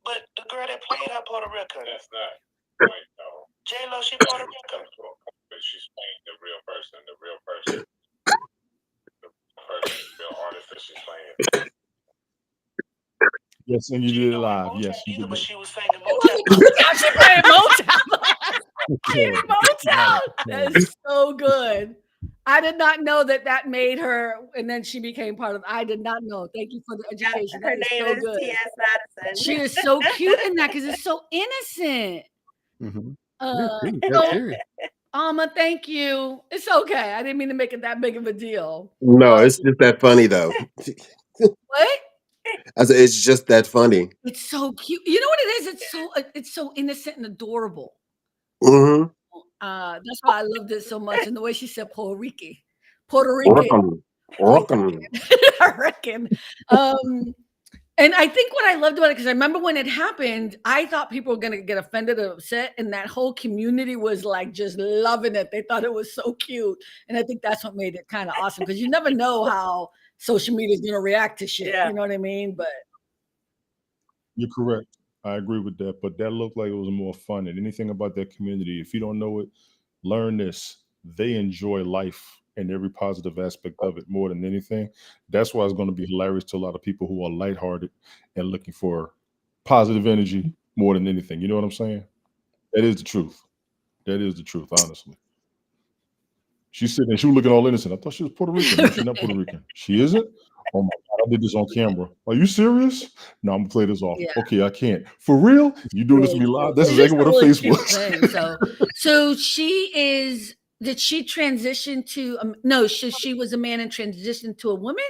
But the girl that played her Puerto Rican. That's not right, though. J-Lo, she Puerto Rican. But she's playing the real person. The real artist that she's playing. Yes, and you did it live. Yes, you did. But she was singing Motown. She played Motown. That is so good. I did not know that made her, and then she became part of. I did not know. Thank you for the education. Her name is T.S. Madison. She is so cute in that because it's so innocent. Mm-hmm. Alma, thank you. It's okay. I didn't mean to make it that big of a deal. No, it's just that funny though. What? I said it's just that funny. It's so cute. You know what it is? It's so innocent and adorable. Mm-hmm. That's why I loved it so much. And the way she said Puerto Rican. Puerto Rican. Rockin'. Rockin'. I reckon. And I think what I loved about it, because I remember when it happened, I thought people were going to get offended or upset, and that whole community was like just loving it. They thought it was so cute, and I think that's what made it kind of awesome, because you never know how social media is going to react to shit. Yeah. You know what I mean? But You're correct. I agree with that, but that looked like it was more fun. And anything about that community, if you don't know it, learn this. They enjoy life and every positive aspect of it more than anything. That's why it's going to be hilarious to a lot of people who are lighthearted and looking for positive energy more than anything. You know what I'm saying? That is the truth. That is the truth, honestly. She's sitting there, she was looking all innocent. I thought she was Puerto Rican. No, she's not Puerto Rican. She isn't? Oh my God, I did this on camera. Are you serious? No, I'm gonna play this off. Yeah. Okay, I can't. For real? You doing this to me live? That's exactly what her face was. So she is. Did she transition to? No, she was a man and transitioned to a woman.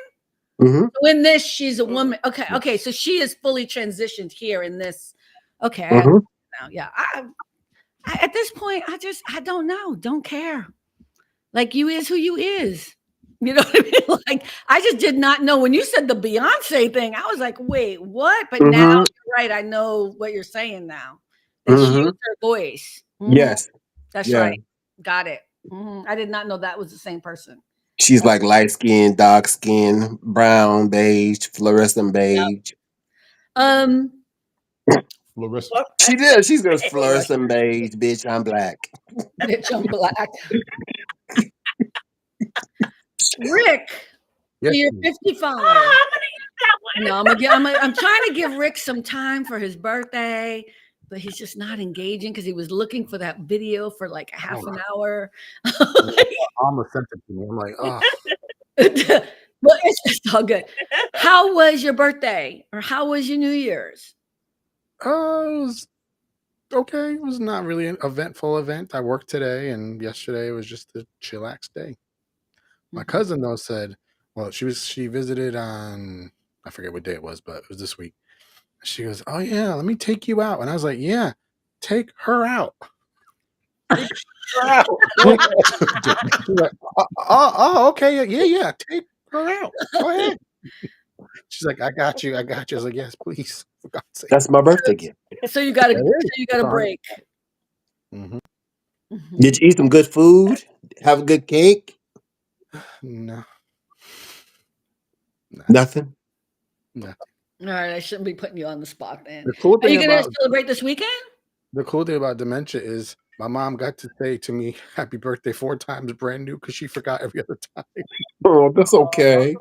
Mm-hmm. So in this, she's a woman. Okay, okay. So she is fully transitioned here in this. Okay, Mm-hmm. now, yeah. I, at this point, I don't know. Don't care. Like, you is who you is. You know what I mean? Like, I just did not know when you said the Beyonce thing. I was like, wait, what? But now Mm-hmm. you're right. I know what you're saying now. That she Mm-hmm. used her voice. Mhm. Yes. That's Yeah. right. Got it. I did not know that was the same person. She's like light skin, dark skin, brown, beige, fluorescent beige. Fluorescent. She did. She's just fluorescent beige, bitch. I'm black. Bitch, I'm black. Rick, Yes, you're please. 55. Oh, I'm gonna use that one. No, I'm trying to give Rick some time for his birthday, but he's just not engaging because he was looking for that video for like a half an hour. Alma sent it to me. I'm like, oh, But it's all good. How was your birthday, or how was your New Year's? it was okay. It was not really an eventful event. I worked today, and yesterday was just a chillax day. My cousin though said, well, she visited on, I forget what day it was, but it was this week. She goes, oh yeah, let me take you out, and I was like, yeah, take her out. Take her out. She's like, oh, okay, yeah, take her out. Go ahead. She's like, I got you. I was like, yes, please, for God's sake. That's my birthday gift. So you got That is. a break. Mhm. Did you eat some good food? Have a good cake? No, Nothing. All right, I shouldn't be putting you on the spot then. The cool Are you thing gonna about celebrate this weekend? the cool thing about dementia is my mom got to say to me happy birthday 4 times brand new because she forgot every other time. Oh, that's okay.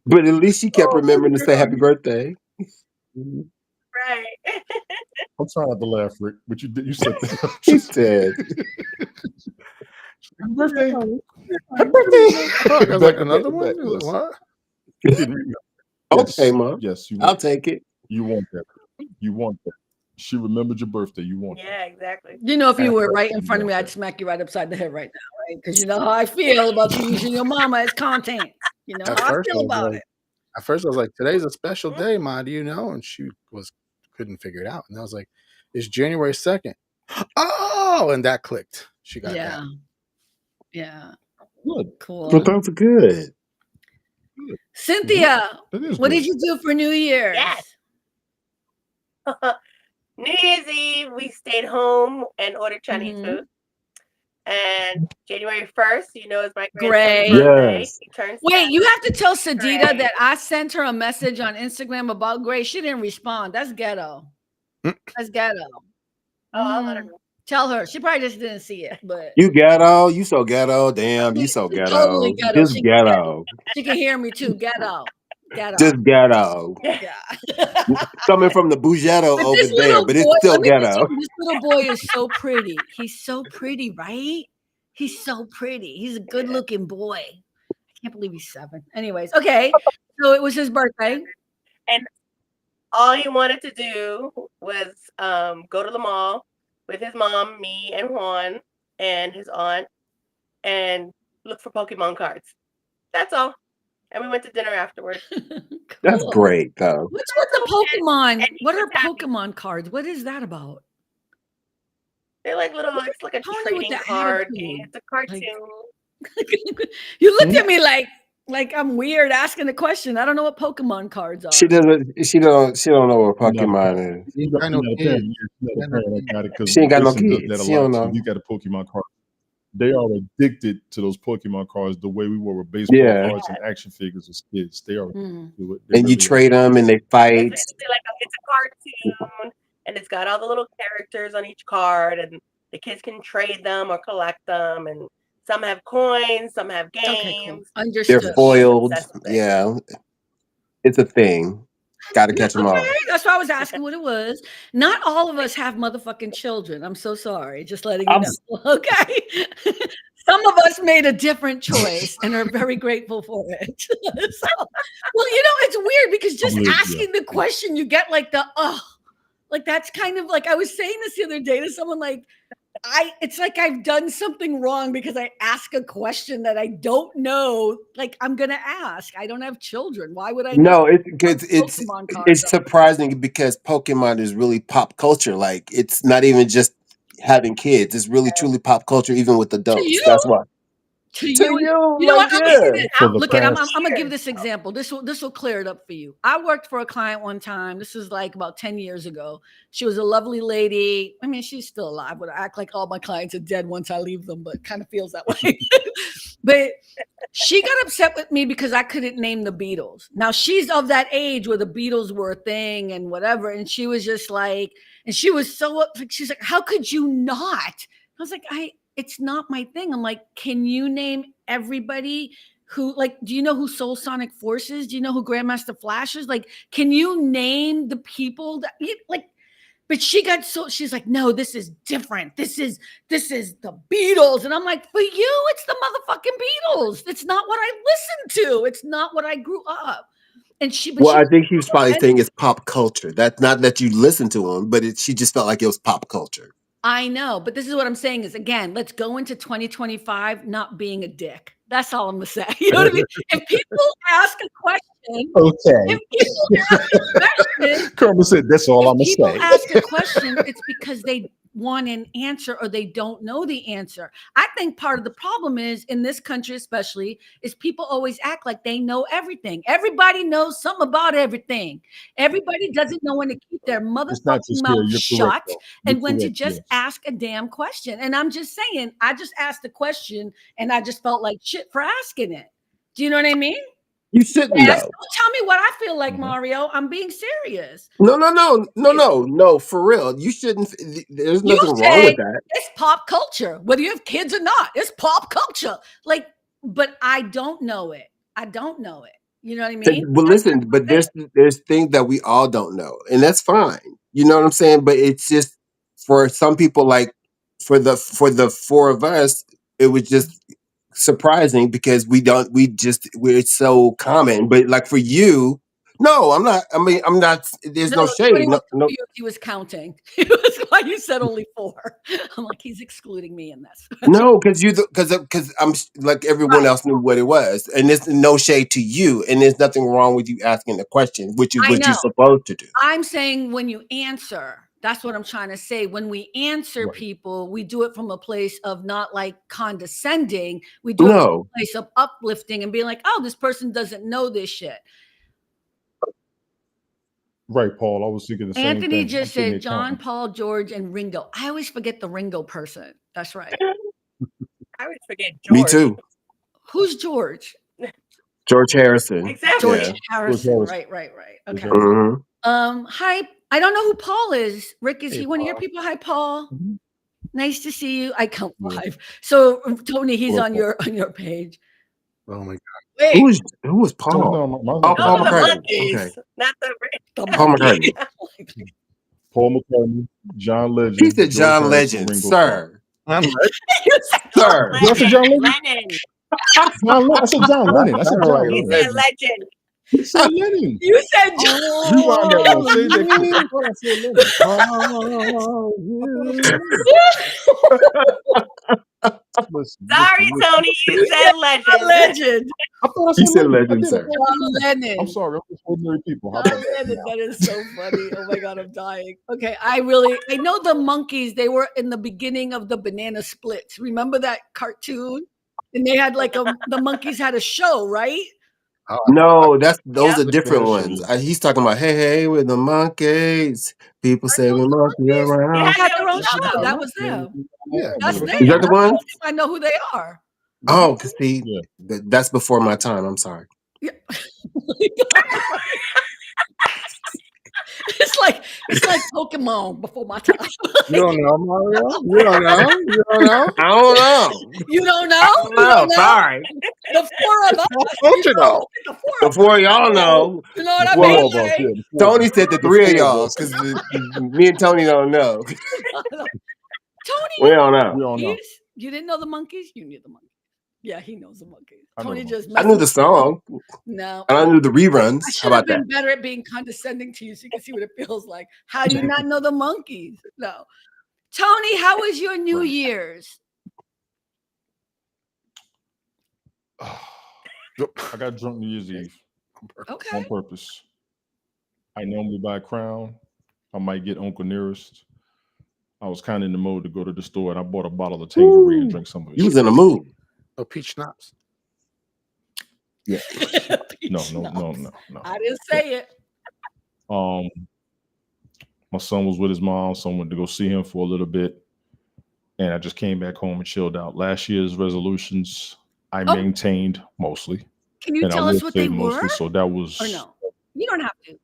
But at least she kept remembering to say happy birthday. Right. I'm trying not to laugh, Rick, but you said that. He said, Happy birthday. happy birthday. I was like, another Back, one? listen. What? You didn't remember. Yes, Okay, Mom. yes, you I'll want, take it. you want that. You want that. She remembered your birthday. You want that. Yeah, exactly. You know, if you Happy were right birthday, in you front of want me, I'd that. smack you right upside the head right now, right? Because you know how I feel about you using your mama as content. You know At how I first, I feel was about like, it. today's a special day, Ma. Do you know? And she couldn't figure it out. And I was like, it's January 2nd. Oh, and that clicked. She got Yeah. that. Yeah. Good. Cool. Well, those are good. Cynthia, That is what good. did you do for New Year's? Yes. New Year's Eve, we stayed home and ordered Chinese food. And January 1st, you know, is my grandson's birthday. Yes. He turns Wait, you 7. have to tell Sadida Great. that I sent her a message on Instagram about Gray. She didn't respond. That's ghetto. That's ghetto. Oh, I'll let her know. Tell her. She probably just didn't see it, but You ghetto. You so ghetto. Damn, you so ghetto. totally ghetto. Just ghetto. She can hear me too. Ghetto. Ghetto. Just ghetto. Yeah. Coming from the Bougetto But over this there, little but boy, it's still let me tell ghetto. you, this little boy is so pretty. He's so pretty, right? He's so pretty. He's a good looking boy. I can't believe he's 7. Anyways, okay. So it was his birthday. And all he wanted to do was go to the mall with his mom, me, and Juan and his aunt and look for Pokemon cards. That's all. And we went to dinner afterwards. That's Cool. great, though. What's with the Pokemon? And he What was are happy. Pokemon cards? What is that about? They're like little, it's like a Tony with trading the card game. attitude. It's a cartoon. You looked at me like I'm weird asking the question. I don't know what Pokemon cards are. She doesn't. She don't know what Not a Pokemon is. He's not I know a kids. parent. He's not a parent. I got it because She ain't got no Jason does kids. that a She don't lot. So know. he's got a Pokemon card. They are addicted to those Pokemon cards the way we were with baseball Yeah. cards and action figures as kids. They are Mm. do it. They And you really are. trade them, and they fight. It's like it's a cartoon, and it's got all the little characters on each card, and the kids can trade them or collect them, and some have coins, some have games. Okay, cool. They're Understood. foiled. Obsessed with it. Yeah, it's a thing. Got to catch them all. Okay, that's why I was asking what it was. Not all of us have motherfucking children. I'm so sorry. Just letting you I'm know. Okay. Some of us made a different choice and are very grateful for it. So, well, it's weird because just with you. asking the question, you get like like that's kind of like I was saying this the other day to someone like it's like I've done something wrong because I ask a question that I don't know. Like I'm gonna ask. I don't have children. Why would I know? No, it's Pokemon cards it's are? surprising because Pokemon is really pop culture. Like it's not even just having kids. It's really truly pop culture, even with To adults. you? That's why. To To you, you, you know what? like, I'm gonna, yeah. For the look at. I'm past, gonna give this example. This will clear it up for you. I worked for a client one time. This is like about 10 years ago. She was a lovely lady. I mean, she's still alive. Would act like all my clients are dead once I leave them, but kind of feels that way. But she got upset with me because I couldn't name the Beatles. Now she's of that age where the Beatles were a thing and whatever, and she was just like, and she was so she's like, how could you not? I was like, it's not my thing. I'm like, can you name everybody who, like, do you know who Soul Sonic Force is? Do you know who Grandmaster Flash is? Like, can you name the people that like? But she's like, no, this is different. This is the Beatles. And I'm like, for you, it's the motherfucking Beatles. It's not what I listened to. It's not what I grew up. And Well, I think he was probably saying it's pop culture. That's not that you listen to him, but she just felt like it was pop culture. I know, but this is what I'm saying is, again, let's go into 2025 not being a dick. That's all I'm going to say. You know what I mean? If people ask a question, okay. if people ask a question, Carmen said, "That's all I'm gonna people say." ask a question, it's because they want an answer or they don't know the answer. I think part of the problem is in this country, especially, is people always act like they know everything. Everybody knows something about everything. Everybody doesn't know when to keep their motherfucking mouth shut and when to just ask a damn question. And I'm just saying, I just asked a question and I just felt like shit for asking it. Do you know what I mean? You shouldn't Yes, know. don't tell me what I feel like, Mario. I'm being serious. No, for real. You shouldn't. There's nothing wrong with that. It's pop culture, whether you have kids or not. It's pop culture. Like, but I don't know it. I don't know it. You know what I mean? Well, listen, but there's things that we all don't know, and that's fine. You know what I'm saying? But it's just for some people, like for the four of us, it was just surprising because we're so common. But like for you, no, I'm not. I mean, I'm not. There's no shade. No. He was counting. It was why you said only 4. I'm like, he's excluding me in this. No, because I'm like everyone else knew what it was, and there's no shade to you, and there's nothing wrong with you asking the question, which is what you're supposed to do. I'm saying when you answer, that's what I'm trying to say. When we answer people, we do it from a place of not like condescending. We do it from a place of uplifting and being like, oh, this person doesn't know this shit. Right, Paul. I was thinking the same Anthony thing. just said John, Paul, George, and Ringo. I always forget the Ringo person. That's right. I always forget George. Me too. Who's George? George Harrison. Exactly. George Harrison. Right. Okay. Mm-hmm. Hi. I don't know who Paul is. Rick, is he one of your people? Hi, Paul. Mm-hmm. Nice to see you. I count 5. So Tony, he's on your page. Oh my God. Wait. Who was Paul? Paul McCartney. Okay. Not the Paul McCartney. Paul McCartney, John Legend. He said John Legend, sir. Sir. I said John Lennon. Lennon. I said John Lennon. I said John Lennon. He's a legend. You said Lennon. You said John. Rewind that one. Say that quick. I thought I said Lennon. Listen, Sorry, Tony, you said legend. Legend. I thought I You said said Lennon. legend, sir. John Lennon. I'm sorry. I'm just ordinary people. How John about that? Lennon. now? That is so funny. Oh my God, I'm dying. Okay, I know the monkeys. They were in the beginning of the Banana Splits. Remember that cartoon? And they had like the monkeys had a show, right? No, those Yeah. are different ones. He's talking about hey with the monkeys. People say we monkey They around. They had had their their own own show. show. That was them. Yeah. That's them. Is that the one? I know who they are. Oh, see, Yeah. that's before my time. I'm sorry. Yeah. It's like Pokemon before my time. You don't know, Mario? You don't know? You don't know? I don't know. You don't know? I don't know. Sorry. The four of us. Don't you know? The four of us. Before y'all know, You know what I Well, mean? Four of us, Like, yeah, the four of Tony us. said the The three of four of y'all us. because me and Tony don't know. Tony, We don't know. We don't know. you didn't know the monkeys? You knew the monkeys. Yeah, he knows the monkeys. I know Tony the just I knew the song No. and I knew the I reruns. How should have about been that? better at being condescending to you so you can see what it feels like. How do you not know the monkeys? No. Tony, how was your New Right. Year's? I got drunk New Year's Eve Okay. on purpose. I normally buy a Crown. I might get Uncle Nearest. I was kind of in the mode to go to the store, and I bought a bottle of Tangerine and drank some of it. You was in a mood. Oh, peach schnapps. Yeah. No. I didn't say it. My son was with his mom, so I went to go see him for a little bit, and I just came back home and chilled out. Last year's resolutions I maintained mostly. Can you and I tell will us what say they mostly, were? so that was. Or no? You don't have to.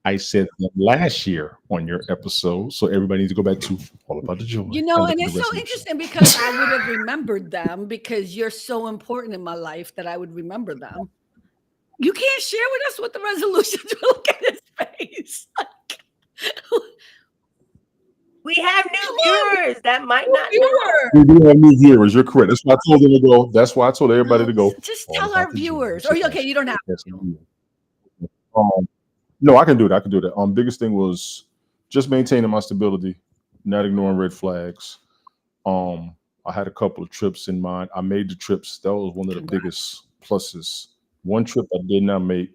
I said that last year on your episode, so everybody needs to go back to All About the Joy. You know, look and at it's the so resolution. interesting because I would have remembered them because you're so important in my life that I would remember them. You can't share with us what the resolutions were. Look at his face. We have new viewers that might not know. Viewer. We do have new viewers. You're correct. That's why I told them to go. That's why I told everybody to go. Just All tell About our the Joy. viewers. Check Or that okay, you don't have That's to. No, I can do that. Biggest thing was just maintaining my stability, not ignoring red flags. I had a couple of trips in mind. I made the trips. That was one of the biggest pluses. One trip I did not make,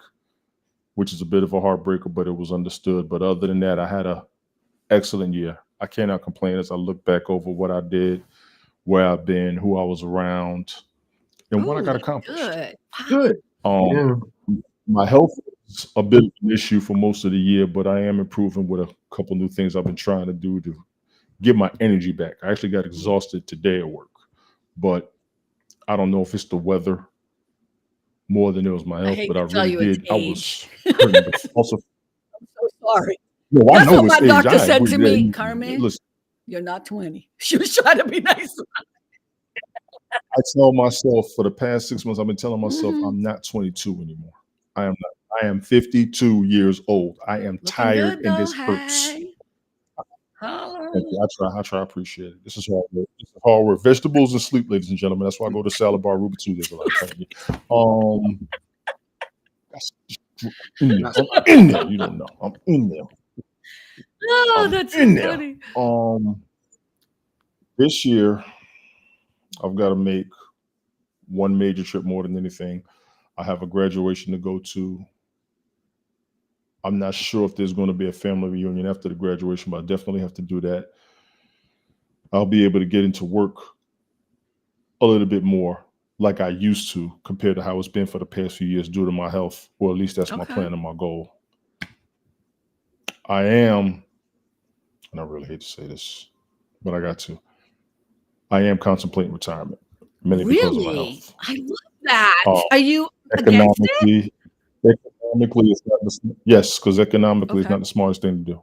which is a bit of a heartbreaker, but it was understood. But other than that, I had an excellent year. I cannot complain as I look back over what I did, where I've been, who I was around, and what I got accomplished. Good. Yeah. My health is a bit of an issue for most of the year, but I am improving with a couple new things I've been trying to do to get my energy back. I actually got exhausted today at work, but I don't know if it's the weather more than it was my health, but I really did. I was hurting, but also, I'm so sorry. no, I That's know what it's my age. doctor I said agree. to Yeah, me, Carmen. Listen, you're not 20. She was trying to be nice. I tell myself for the past 6 months, I've been telling myself I'm not 22 anymore. I am not. I am 52 years old. I am tired, and this hurts. Hey. Thank you. I try. I appreciate it. This is hard work. This is hard work. Vegetables and sleep, ladies and gentlemen. That's why I go to Salad Bar Ruby Tuesdays a lot. Thank you. I'm in there. You don't know. I'm in there. Oh, that's so funny. This year, I've got to make one major trip more than anything. I have a graduation to go to. I'm not sure if there's going to be a family reunion after the graduation, but I definitely have to do that. I'll be able to get into work a little bit more like I used to compared to how it's been for the past few years due to my health, or at least that's my plan and my goal. I am, and I really hate to say this, but I got to. I am contemplating retirement, mainly because of my health. I love that. Are you against it? Economically, it's not yes, because economically, it's not the smartest thing to do.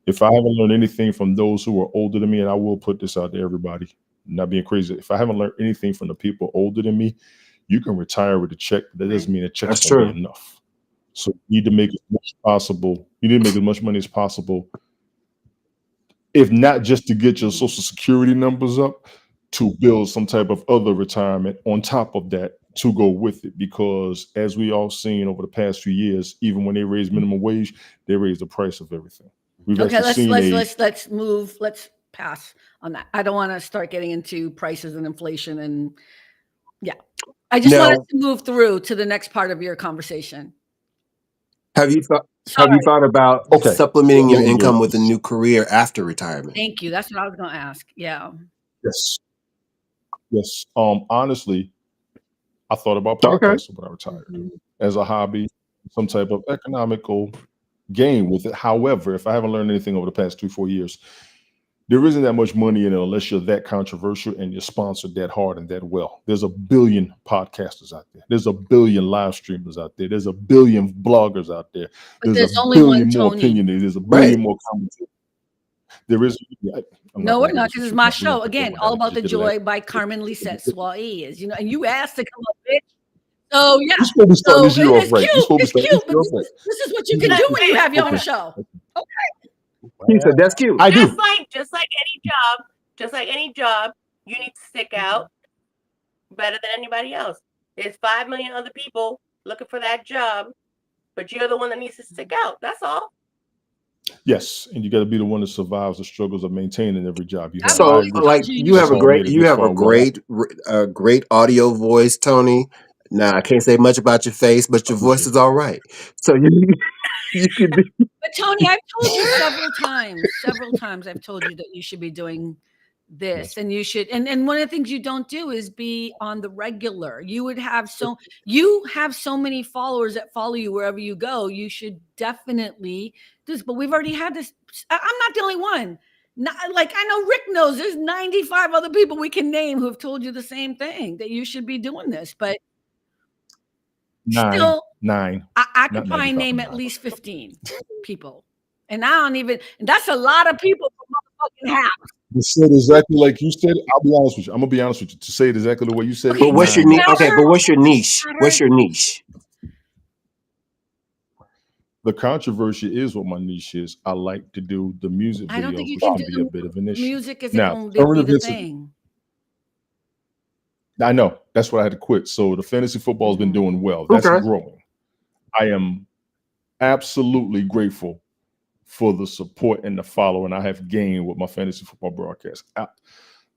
If I haven't learned anything from those who are older than me, and I will put this out to everybody, not being crazy. If I haven't learned anything from the people older than me, you can retire with a check. But that doesn't mean a check's going to be enough. So you need to make as much possible. You need to make as much money as possible, if not just to get your Social Security numbers up, to build some type of other retirement on top of that to go with it, because as we all seen over the past few years, even when they raised minimum wage, they raised the price of everything. We've Okay, actually seen let's move. Let's pass on that. I don't want to start getting into prices and inflation and yeah. I just want us Now, to move through to the next part of your conversation. have you Sorry. thought about Okay. supplementing your Let me do income it. with a new career after retirement? Thank you. That's what I was going to ask. Yeah. Yes. Yes. Honestly, I thought about Okay. podcasting when I retired as a hobby, some type of economical gain with it. However, if I haven't learned anything over the past 3-4 years, there isn't that much money in it unless you're that controversial and you're sponsored that hard and that well. There's a billion podcasters out there. There's a billion live streamers out there. There's a billion bloggers out there. But There's a only billion one more Tony. opinionated. There's a Right. billion more commentators. There is. No, we're not, because it's my show. Again, all about the joy by by Carmen Lisette Suarez. You know, and you asked to come up, bitch. So yeah. You're supposed to start So this year off it's right. You're cute. supposed to It's start cute, this but year off right. this is what you can do when you have your own show. He said that's cute. I do. Just like any job, you need to stick out better than anybody else. There's 5 million other people looking for that job, but you're the one that needs to stick out. That's all. Yes, and you got to be the one that survives the struggles of maintaining every job you have. So, like, you have a great audio voice, Tony. Now, I can't say much about your face, but your voice is all right. So you could be. But Tony, I've told you several times I've told you that you should be doing this and you should, and one of the things you don't do is be on the regular. You have so many followers that follow you wherever you go. You should definitely do this, but we've already had this. I'm not the only one. Not, like, I know Rick knows there's 95 other people we can name who have told you the same thing, that you should be doing this, but nine. I could probably name at least 15 people. And I don't even, and that's a lot of people for motherfucking half. You said exactly like you said. I'll be honest with you. I'm gonna be honest with you. To say it exactly the way you said it. But what's your niche? Okay, but what's your niche? What's your niche? The controversy is what my niche is. I like to do the music videos, I don't think you which can can be a bit of an issue. Music is now, going to be the thing. I know. That's why I had to quit. So the fantasy football has been doing well. That's growing. I am absolutely grateful for the support and the following I have gained with my fantasy football broadcast.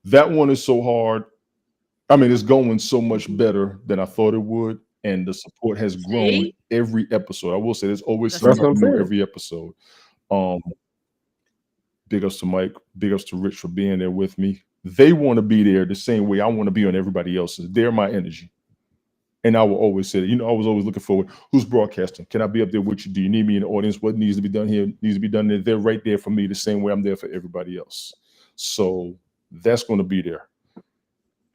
That one is so hard. I mean, it's going so much better than I thought it would. And the support has grown every episode. I will say there's always something new every episode. Big ups to Mike, big ups to Rich for being there with me. They want to be there the same way I want to be on everybody else's. They're my energy. And I will always say that, I was always looking forward. Who's broadcasting? Can I be up there with you? Do you need me in the audience? What needs to be done here needs to be done there. They're right there for me the same way I'm there for everybody else. So that's going to be there.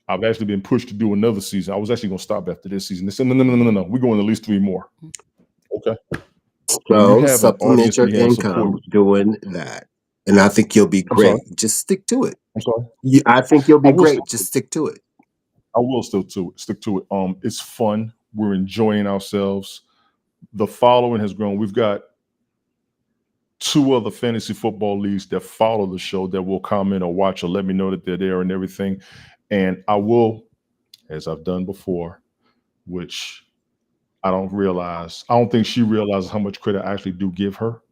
I've actually been pushed to do another season. I was actually going to stop after this season. They said, no. We're going at least 3 more. Okay. So supplement your income doing that. And I think you'll be great. Just stick to it. I'm sorry? I think you'll be great. Just stick to it. I will stick to it. It's fun. We're enjoying ourselves. The following has grown. We've got 2 other fantasy football leagues that follow the show that will comment or watch or let me know that they're there and everything. And I will, as I've done before, which I don't think she realizes how much credit I actually do give her.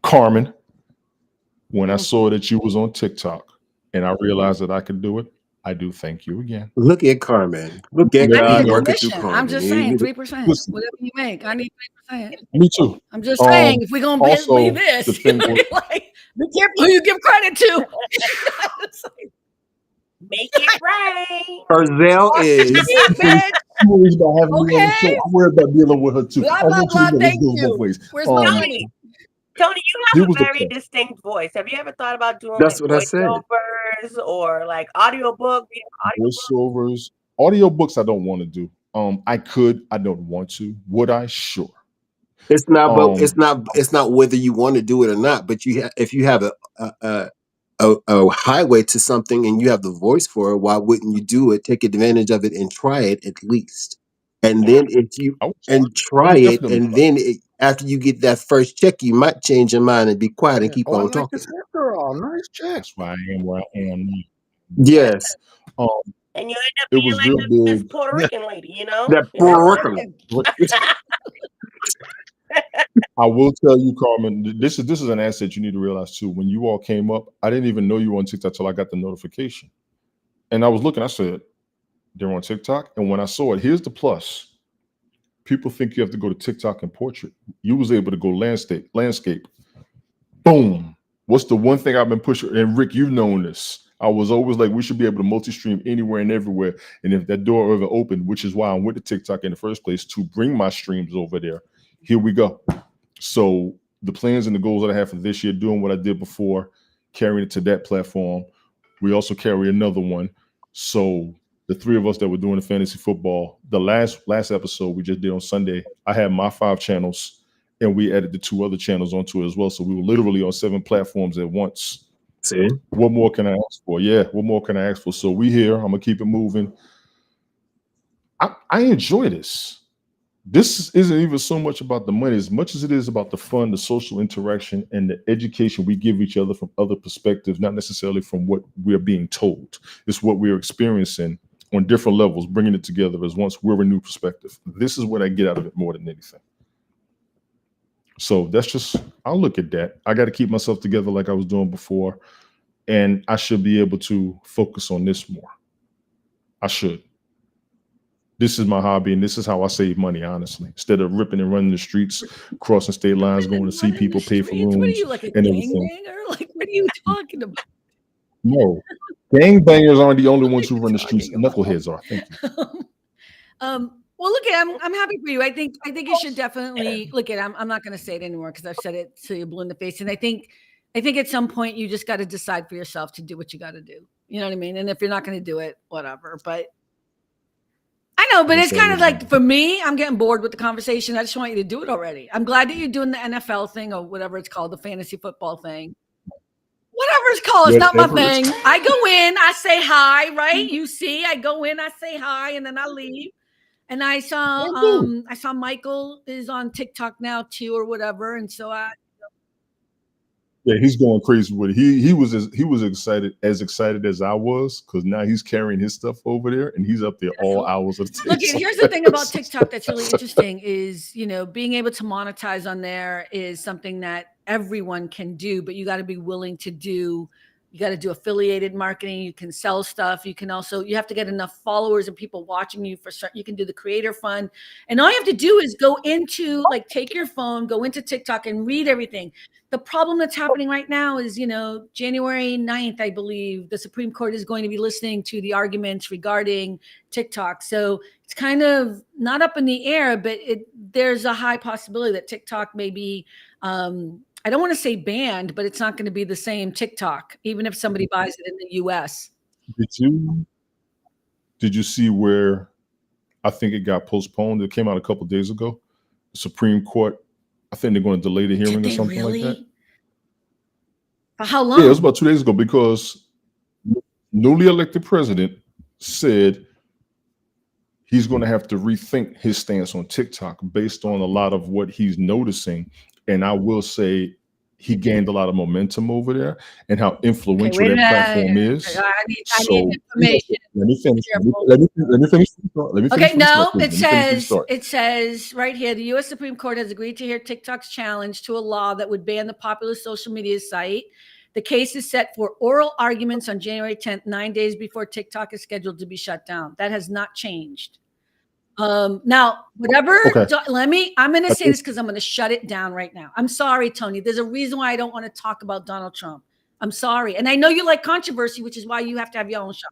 Carmen, when I saw that you was on TikTok and I realized that I could do it, I do thank you again. Look at Carmen. Look at God working through Carmen. I'm just saying 3%. Whatever you make, I need 3%. Me too. I'm just saying, if we're gonna be this, be careful who you give credit to. Make it right. Her Zelle is. Okay. I'm worried about dealing with her too. Blah, blah, blah, thank you. Where's my money? Tony, you have a very distinct voice. Have you ever thought about doing voiceovers or like audiobook? Voiceovers, audiobooks I don't want to do. I could, I don't want to. Would I? Sure. It's not, but it's not whether you want to do it or not. But if you have a highway to something and you have the voice for it, why wouldn't you do it? Take advantage of it and try it at least. And then if you try it, and then after you get that first check, you might change your mind and be quiet and keep on talking. Girl, nice check. That's why I am where I am. Yes. And you end up It being was like real this big. Puerto Rican lady, you know? That You know? Puerto Rican. I will tell you, Carmen, this is an asset you need to realize too. When you all came up, I didn't even know you were on TikTok till I got the notification. And I was looking, I said, they're on TikTok. And when I saw it, here's the plus. People think you have to go to TikTok and portrait. You was able to go landscape. Boom. What's the one thing I've been pushing? And Rick, you've known this. I was always like, we should be able to multi-stream anywhere and everywhere. And if that door ever opened, which is why I went to TikTok in the first place, to bring my streams over there. Here we go. So the plans and the goals that I have for this year, doing what I did before, carrying it to that platform. We also carry another one. So the three of us that were doing the fantasy football, the last episode we just did on Sunday, I had my 5 channels and we added the 2 other channels onto it as well. So we were literally on 7 platforms at once. See? What more can I ask for? Yeah, what more can I ask for? So we here. I'm gonna keep it moving. I enjoy this. This isn't even so much about the money as much as it is about the fun, the social interaction, and the education we give each other from other perspectives, not necessarily from what we're being told. It's what we're experiencing on different levels, bringing it together as once we're a new perspective. This is what I get out of it more than anything. So that's just, I'll look at that. I got to keep myself together like I was doing before, and I should be able to focus on this more. I should. This is my hobby, and this is how I save money, honestly. Instead of ripping and running the streets, crossing state lines, going to see people, pay for rooms, What are you, like a and everything. gangbanger? Like, what are you talking about? No, gangbangers aren't the only ones who run the streets. Knuckleheads are. Thank you. Well, look, I'm happy for you. I think you should definitely look at. I'm not going to say it anymore because I've said it till you're blue in the face. And I think at some point you just got to decide for yourself to do what you got to do. You know what I mean? And if you're not going to do it, whatever. But I know, but it's kind of like, for me, I'm getting bored with the conversation. I just want you to do it already. I'm glad that you're doing the NFL thing or whatever it's called, the fantasy football thing. Whatever it's called, it's not my thing. I go in, I say hi, right? You see, I go in, I say hi, and then I leave. And I saw Michael is on TikTok now too, or whatever. And so yeah, he's going crazy with it. He was excited as I was, because now he's carrying his stuff over there and he's up there all hours of the day. Look, here's the thing about TikTok that's really interesting is, being able to monetize on there is something that everyone can do, but you got to be willing to do. You got to do affiliated marketing. You can sell stuff. You have to get enough followers and people watching you you can do the creator fund. And all you have to do is go into, take your phone, go into TikTok and read everything. The problem that's happening right now is, January 9th, I believe, the Supreme Court is going to be listening to the arguments regarding TikTok. So it's kind of not up in the air, but there's a high possibility that TikTok may be, I don't want to say banned, but it's not going to be the same TikTok, even if somebody buys it in the US. Did you see where I think it got postponed? It came out a couple of days ago. The Supreme Court, I think they're going to delay the hearing or something like that. For how long? Yeah, it was about 2 days ago, because newly elected president said he's going to have to rethink his stance on TikTok based on a lot of what he's noticing. And I will say he gained a lot of momentum over there and how influential that platform is. I need information. Let me finish. Okay, no, it says right here, the U.S. Supreme Court has agreed to hear TikTok's challenge to a law that would ban the popular social media site. The case is set for oral arguments on January 10th, 9 days before TikTok is scheduled to be shut down. That has not changed. Now, whatever, okay. I'm going to say this because I'm going to shut it down right now. I'm sorry, Tony. There's a reason why I don't want to talk about Donald Trump. I'm sorry. And I know you like controversy, which is why you have to have your own show.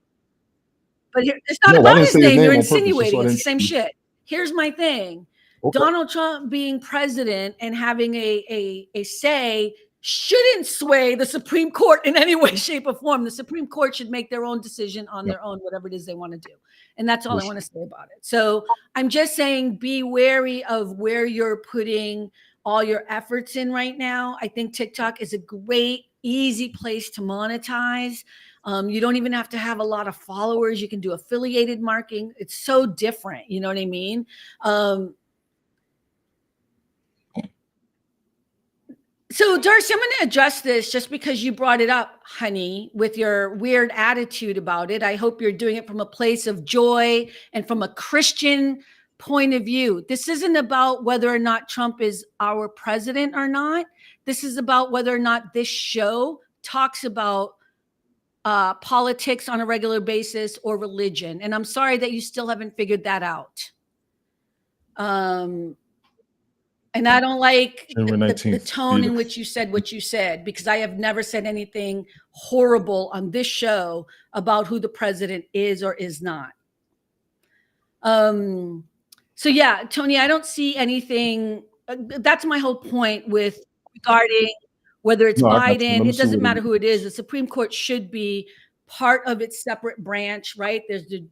But it's not about his name. You're insinuating it's the same shit. Here's my thing. Okay. Donald Trump being president and having a say shouldn't sway the Supreme Court in any way, shape, or form. The Supreme Court should make their own decision on their own, whatever it is they want to do. And that's all I want to say about it. So I'm just saying, be wary of where you're putting all your efforts in right now. I think TikTok is a great, easy place to monetize. You don't even have to have a lot of followers. You can do affiliated marketing. It's so different. You know what I mean? So, Darcy, I'm going to address this just because you brought it up, honey, with your weird attitude about it. I hope you're doing it from a place of joy and from a Christian point of view. This isn't about whether or not Trump is our president or not. This is about whether or not this show talks about politics on a regular basis or religion. And I'm sorry that you still haven't figured that out. And I don't like the tone in which you said what you said, because I have never said anything horrible on this show about who the president is or is not. So yeah, Tony, I don't see anything. That's my whole point with regarding whether it's Biden. It doesn't matter who it is. The Supreme Court should be part of its separate branch, right? There's the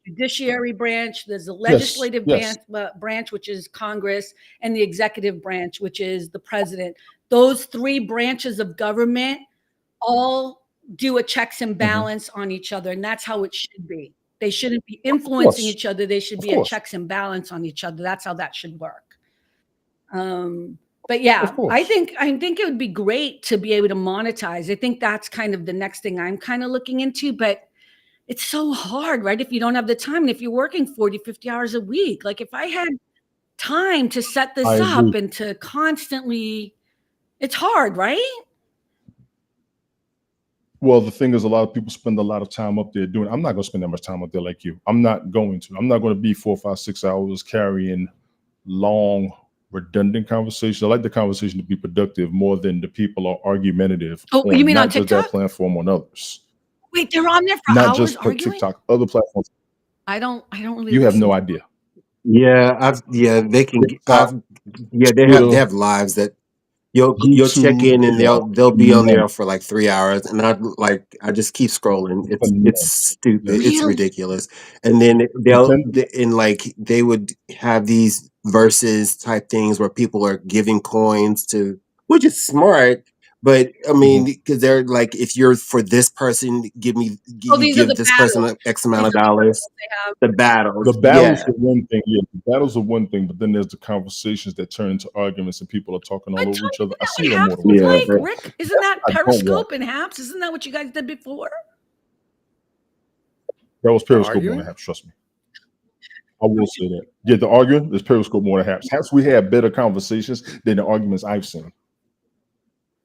judiciary branch, there's the legislative branch, which is Congress, and the executive branch, which is the president. Those three branches of government all do a checks and balance on each other, and that's how it should be. They shouldn't be influencing each other. They should be a checks and balance on each other. That's how that should work. But yeah, I think it would be great to be able to monetize. I think that's kind of the next thing I'm kind of looking into, but it's so hard, right? If you don't have the time, and if you're working 40, 50 hours a week, like if I had time to set this up and to constantly, it's hard, right? Well, the thing is, a lot of people spend a lot of time up there doing. I'm not going to spend that much time up there like you. I'm not going to be 4, 5, 6 hours carrying long, redundant conversations. I like the conversation to be productive more than the people are argumentative. Oh, you mean on TikTok? Just that platform, on others. Wait, they're on there for not hours just arguing? TikTok, other platforms. I don't really. You have no idea. Yeah, they can. They have lives that you'll check in and they'll be on there for like 3 hours, and I just keep scrolling. It's stupid. Really? It's ridiculous. And then they would have these verses type things where people are giving coins to, which is smart. But I mean, because they're like, if you're for this person, give this person X amount of dollars. The battles are one thing. Yeah, the battles are one thing, but then there's the conversations that turn into arguments and people are talking all over each other. I see that more. Rick, isn't that Periscope and Haps? Isn't that what you guys did before? That was Periscope more than Haps. Trust me. I will say that. Yeah, the arguing is Periscope more than Haps. Haps, we had better conversations than the arguments I've seen.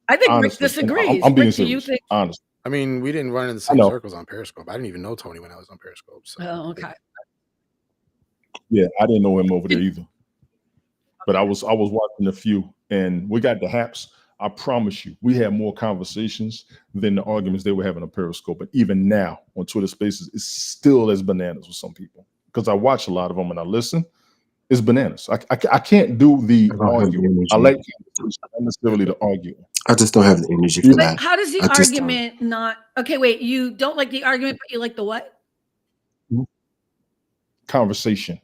I think honestly, Rick disagrees. I'm being serious. Honestly, I mean, we didn't run in the same circles on Periscope. I didn't even know Tony when I was on Periscope. So. Oh, okay. Yeah, I didn't know him over there either. But I was watching a few, and we got the Haps. I promise you, we had more conversations than the arguments they were having on Periscope. But even now on Twitter Spaces, it's still as bananas with some people, because I watch a lot of them and I listen. It's bananas. I can't do the arguing. I like not necessarily the arguing. I just don't have the energy for that. How does the argument not? Okay, wait. You don't like the argument, but you like the what? Conversation.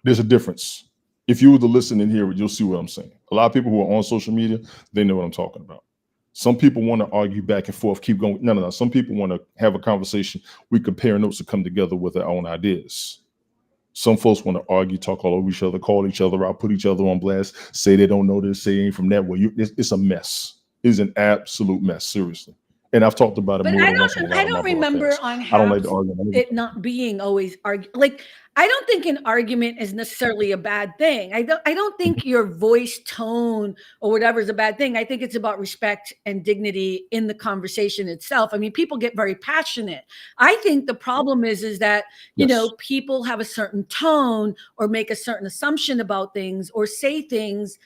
There's a difference. If you were to listen and hear it, you'll see what I'm saying. A lot of people who are on social media, they know what I'm talking about. Some people want to argue back and forth, keep going. No. Some people want to have a conversation. We compare notes to come together with our own ideas. Some folks want to argue, talk all over each other, call each other out, put each other on blast, say they don't know this, say they ain't from that way. It's a mess. It's an absolute mess, seriously. And I've talked about it more than once. I don't remember on I don't like the argument. It not being always like I don't think an argument is necessarily a bad thing. I don't think your voice tone or whatever is a bad thing. I think it's about respect and dignity in the conversation itself. I mean, people get very passionate. I think the problem is that, you know, people have a certain tone or make a certain assumption about things or say things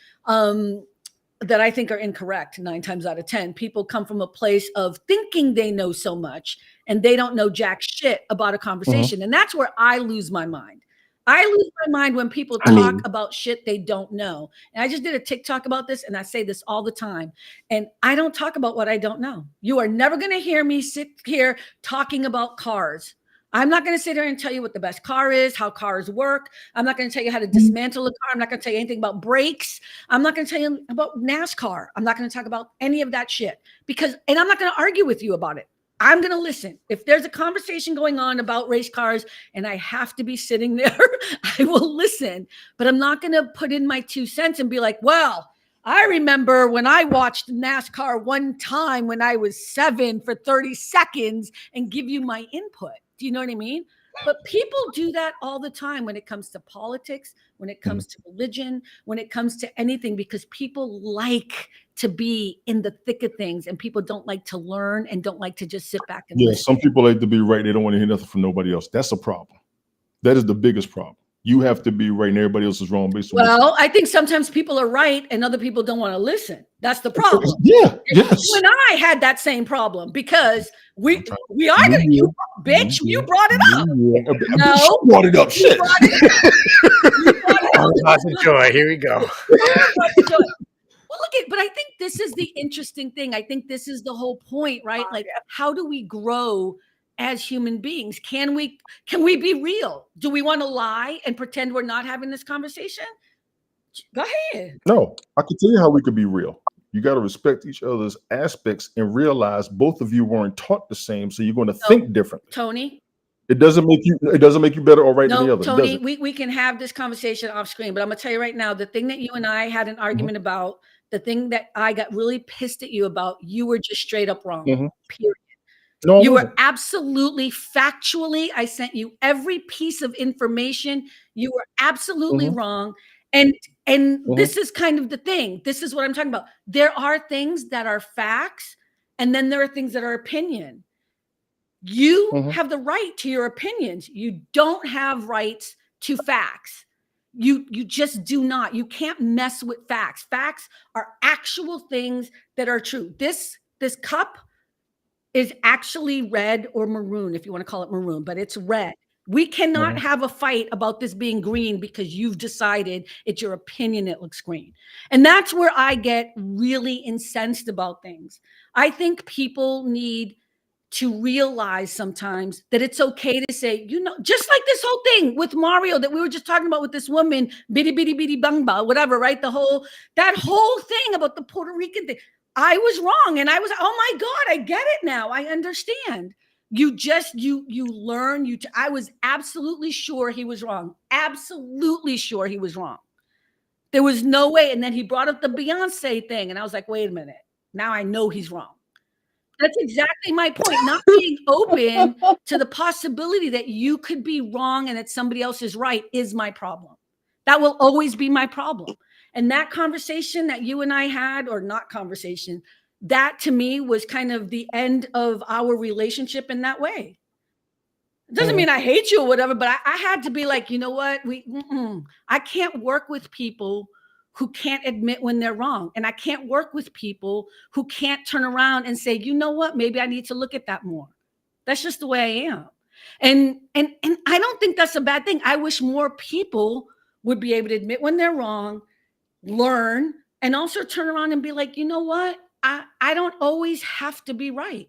that I think are incorrect 9 times out of 10. People come from a place of thinking they know so much and they don't know jack shit about a conversation. And that's where I lose my mind. I lose my mind when people talk about shit they don't know. And I just did a TikTok about this, and I say this all the time. And I don't talk about what I don't know. You are never going to hear me sit here talking about cars. I'm not going to sit here and tell you what the best car is, how cars work. I'm not going to tell you how to dismantle a car. I'm not going to tell you anything about brakes. I'm not going to tell you about NASCAR. I'm not going to talk about any of that shit and I'm not going to argue with you about it. I'm going to listen. If there's a conversation going on about race cars and I have to be sitting there, I will listen, but I'm not going to put in my 2 cents and be like, well, I remember when I watched NASCAR one time when I was 7 for 30 seconds and give you my input. Do you know what I mean? But people do that all the time when it comes to politics, when it comes to religion, when it comes to anything, because people like to be in the thick of things and people don't like to learn and don't like to just sit back and listen. Some people like to be right. They don't want to hear nothing from nobody else. That's a problem. That is the biggest problem. You have to be right and everybody else is wrong. Well, I think sometimes people are right and other people don't want to listen. That's the problem. Yeah, yes. You and I had that same problem because we are gonna, you bitch, you brought it up. No, you brought it up. Shit. Joy. Here we go. Well, look at, but I think this is the interesting thing. I think this is the whole point, right? Like, how do we grow as human beings? Can we be real? Do we want to lie and pretend we're not having this conversation? Go ahead. No, I can tell you how we could be real. You got to respect each other's aspects and realize both of you weren't taught the same, so you're going to think differently. Tony, it doesn't make you better or right than the other. Tony, we can have this conversation off screen, but I'm gonna tell you right now, the thing that you and I had an argument about, the thing that I got really pissed at you about, you were just straight up wrong. Period. No, you were absolutely factually. I sent you every piece of information. You were absolutely wrong. And this is kind of the thing. This is what I'm talking about. There are things that are facts, and then there are things that are opinion. You have the right to your opinions. You don't have rights to facts. You just do not. You can't mess with facts. Facts are actual things that are true. This cup is actually red or maroon, if you want to call it maroon, but it's red. We cannot have a fight about this being green because you've decided it's your opinion it looks green. And that's where I get really incensed about things. I think people need to realize sometimes that it's okay to say, just like this whole thing with Mario that we were just talking about with this woman, bitty, bitty, bitty, bang, ba, whatever, right? That whole thing about the Puerto Rican thing. I was wrong. And I was, oh my God, I get it now. I understand. You learn, I was absolutely sure he was wrong. Absolutely sure he was wrong. There was no way. And then he brought up the Beyonce thing. And I was like, wait a minute. Now I know he's wrong. That's exactly my point. Not being open to the possibility that you could be wrong and that somebody else is right is my problem. That will always be my problem. And that conversation that you and I had, or not conversation, that to me was kind of the end of our relationship in that way. It doesn't mean I hate you or whatever, but I had to be like, you know what? I can't work with people who can't admit when they're wrong. And I can't work with people who can't turn around and say, you know what? Maybe I need to look at that more. That's just the way I am. And I don't think that's a bad thing. I wish more people would be able to admit when they're wrong, learn, and also turn around and be like, you know what? I don't always have to be right.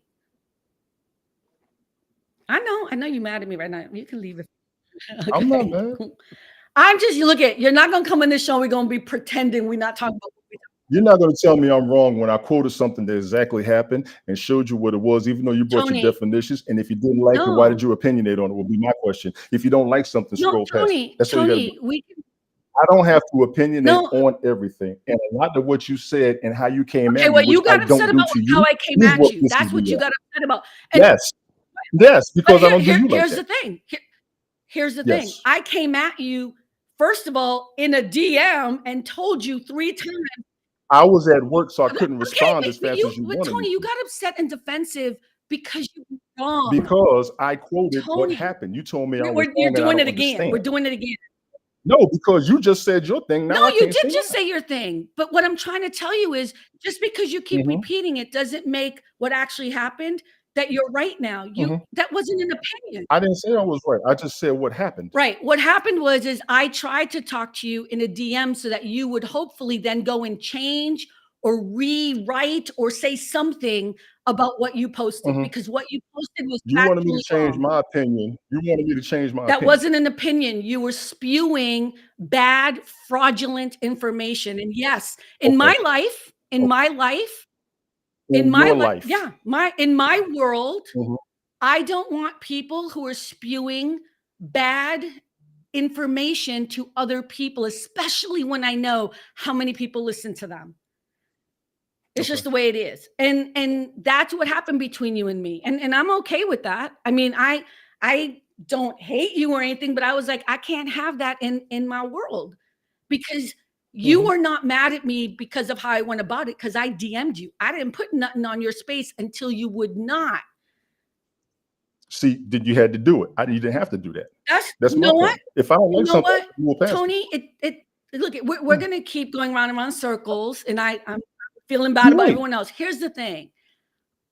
I know you're mad at me right now. You can leave it. Okay. I'm not mad. I'm just, you're not going to come in this show. We're going to be pretending we're not talking about what we talk. You're not going to tell me I'm wrong when I quoted something that exactly happened and showed you what it was, even though you brought your definitions. And if you didn't like it, why did you opinionate on it? Will be my question. If you don't like something, scroll past it. That's all you got to do. I don't have to opinionate on everything. And a lot of what you said and how you came at me, you got upset about how I came at you. That's what you got upset about. And yes, because I don't do you like here's that. Here's the thing. I came at you, first of all, in a DM and told you 3 times. I was at work, so I couldn't respond as fast as you wanted. But Tony, you got upset and defensive because you were wrong. Because I quoted what happened. You told me I was wrong. You're doing it again. We're doing it again. No, because you just said your thing. Now you did just say your thing. But what I'm trying to tell you is just because you keep repeating it doesn't make what actually happened that you're right now. That wasn't an opinion. I didn't say I was right. I just said what happened. Right. What happened is I tried to talk to you in a DM so that you would hopefully then go and change or rewrite or say something about what you posted, because what you posted was you wanted me to change my opinion. You wanted me to change my opinion. That wasn't an opinion. You were spewing bad, fraudulent information. And yes, in my life, in my world, I don't want people who are spewing bad information to other people, especially when I know how many people listen to them. It's just the way it is. And that's what happened between you and me. And I'm okay with that. I mean, I don't hate you or anything, but I was like, I can't have that in my world, because you were not mad at me because of how I went about it, because I DM'd you. I didn't put nothing on your space until you would not. See, did you had to do it? You didn't have to do that. That's you my know point. what? If I don't You like know something, what, you will pass Tony? Look, we're gonna keep going round and round circles, and I'm feeling bad about everyone else. Here's the thing.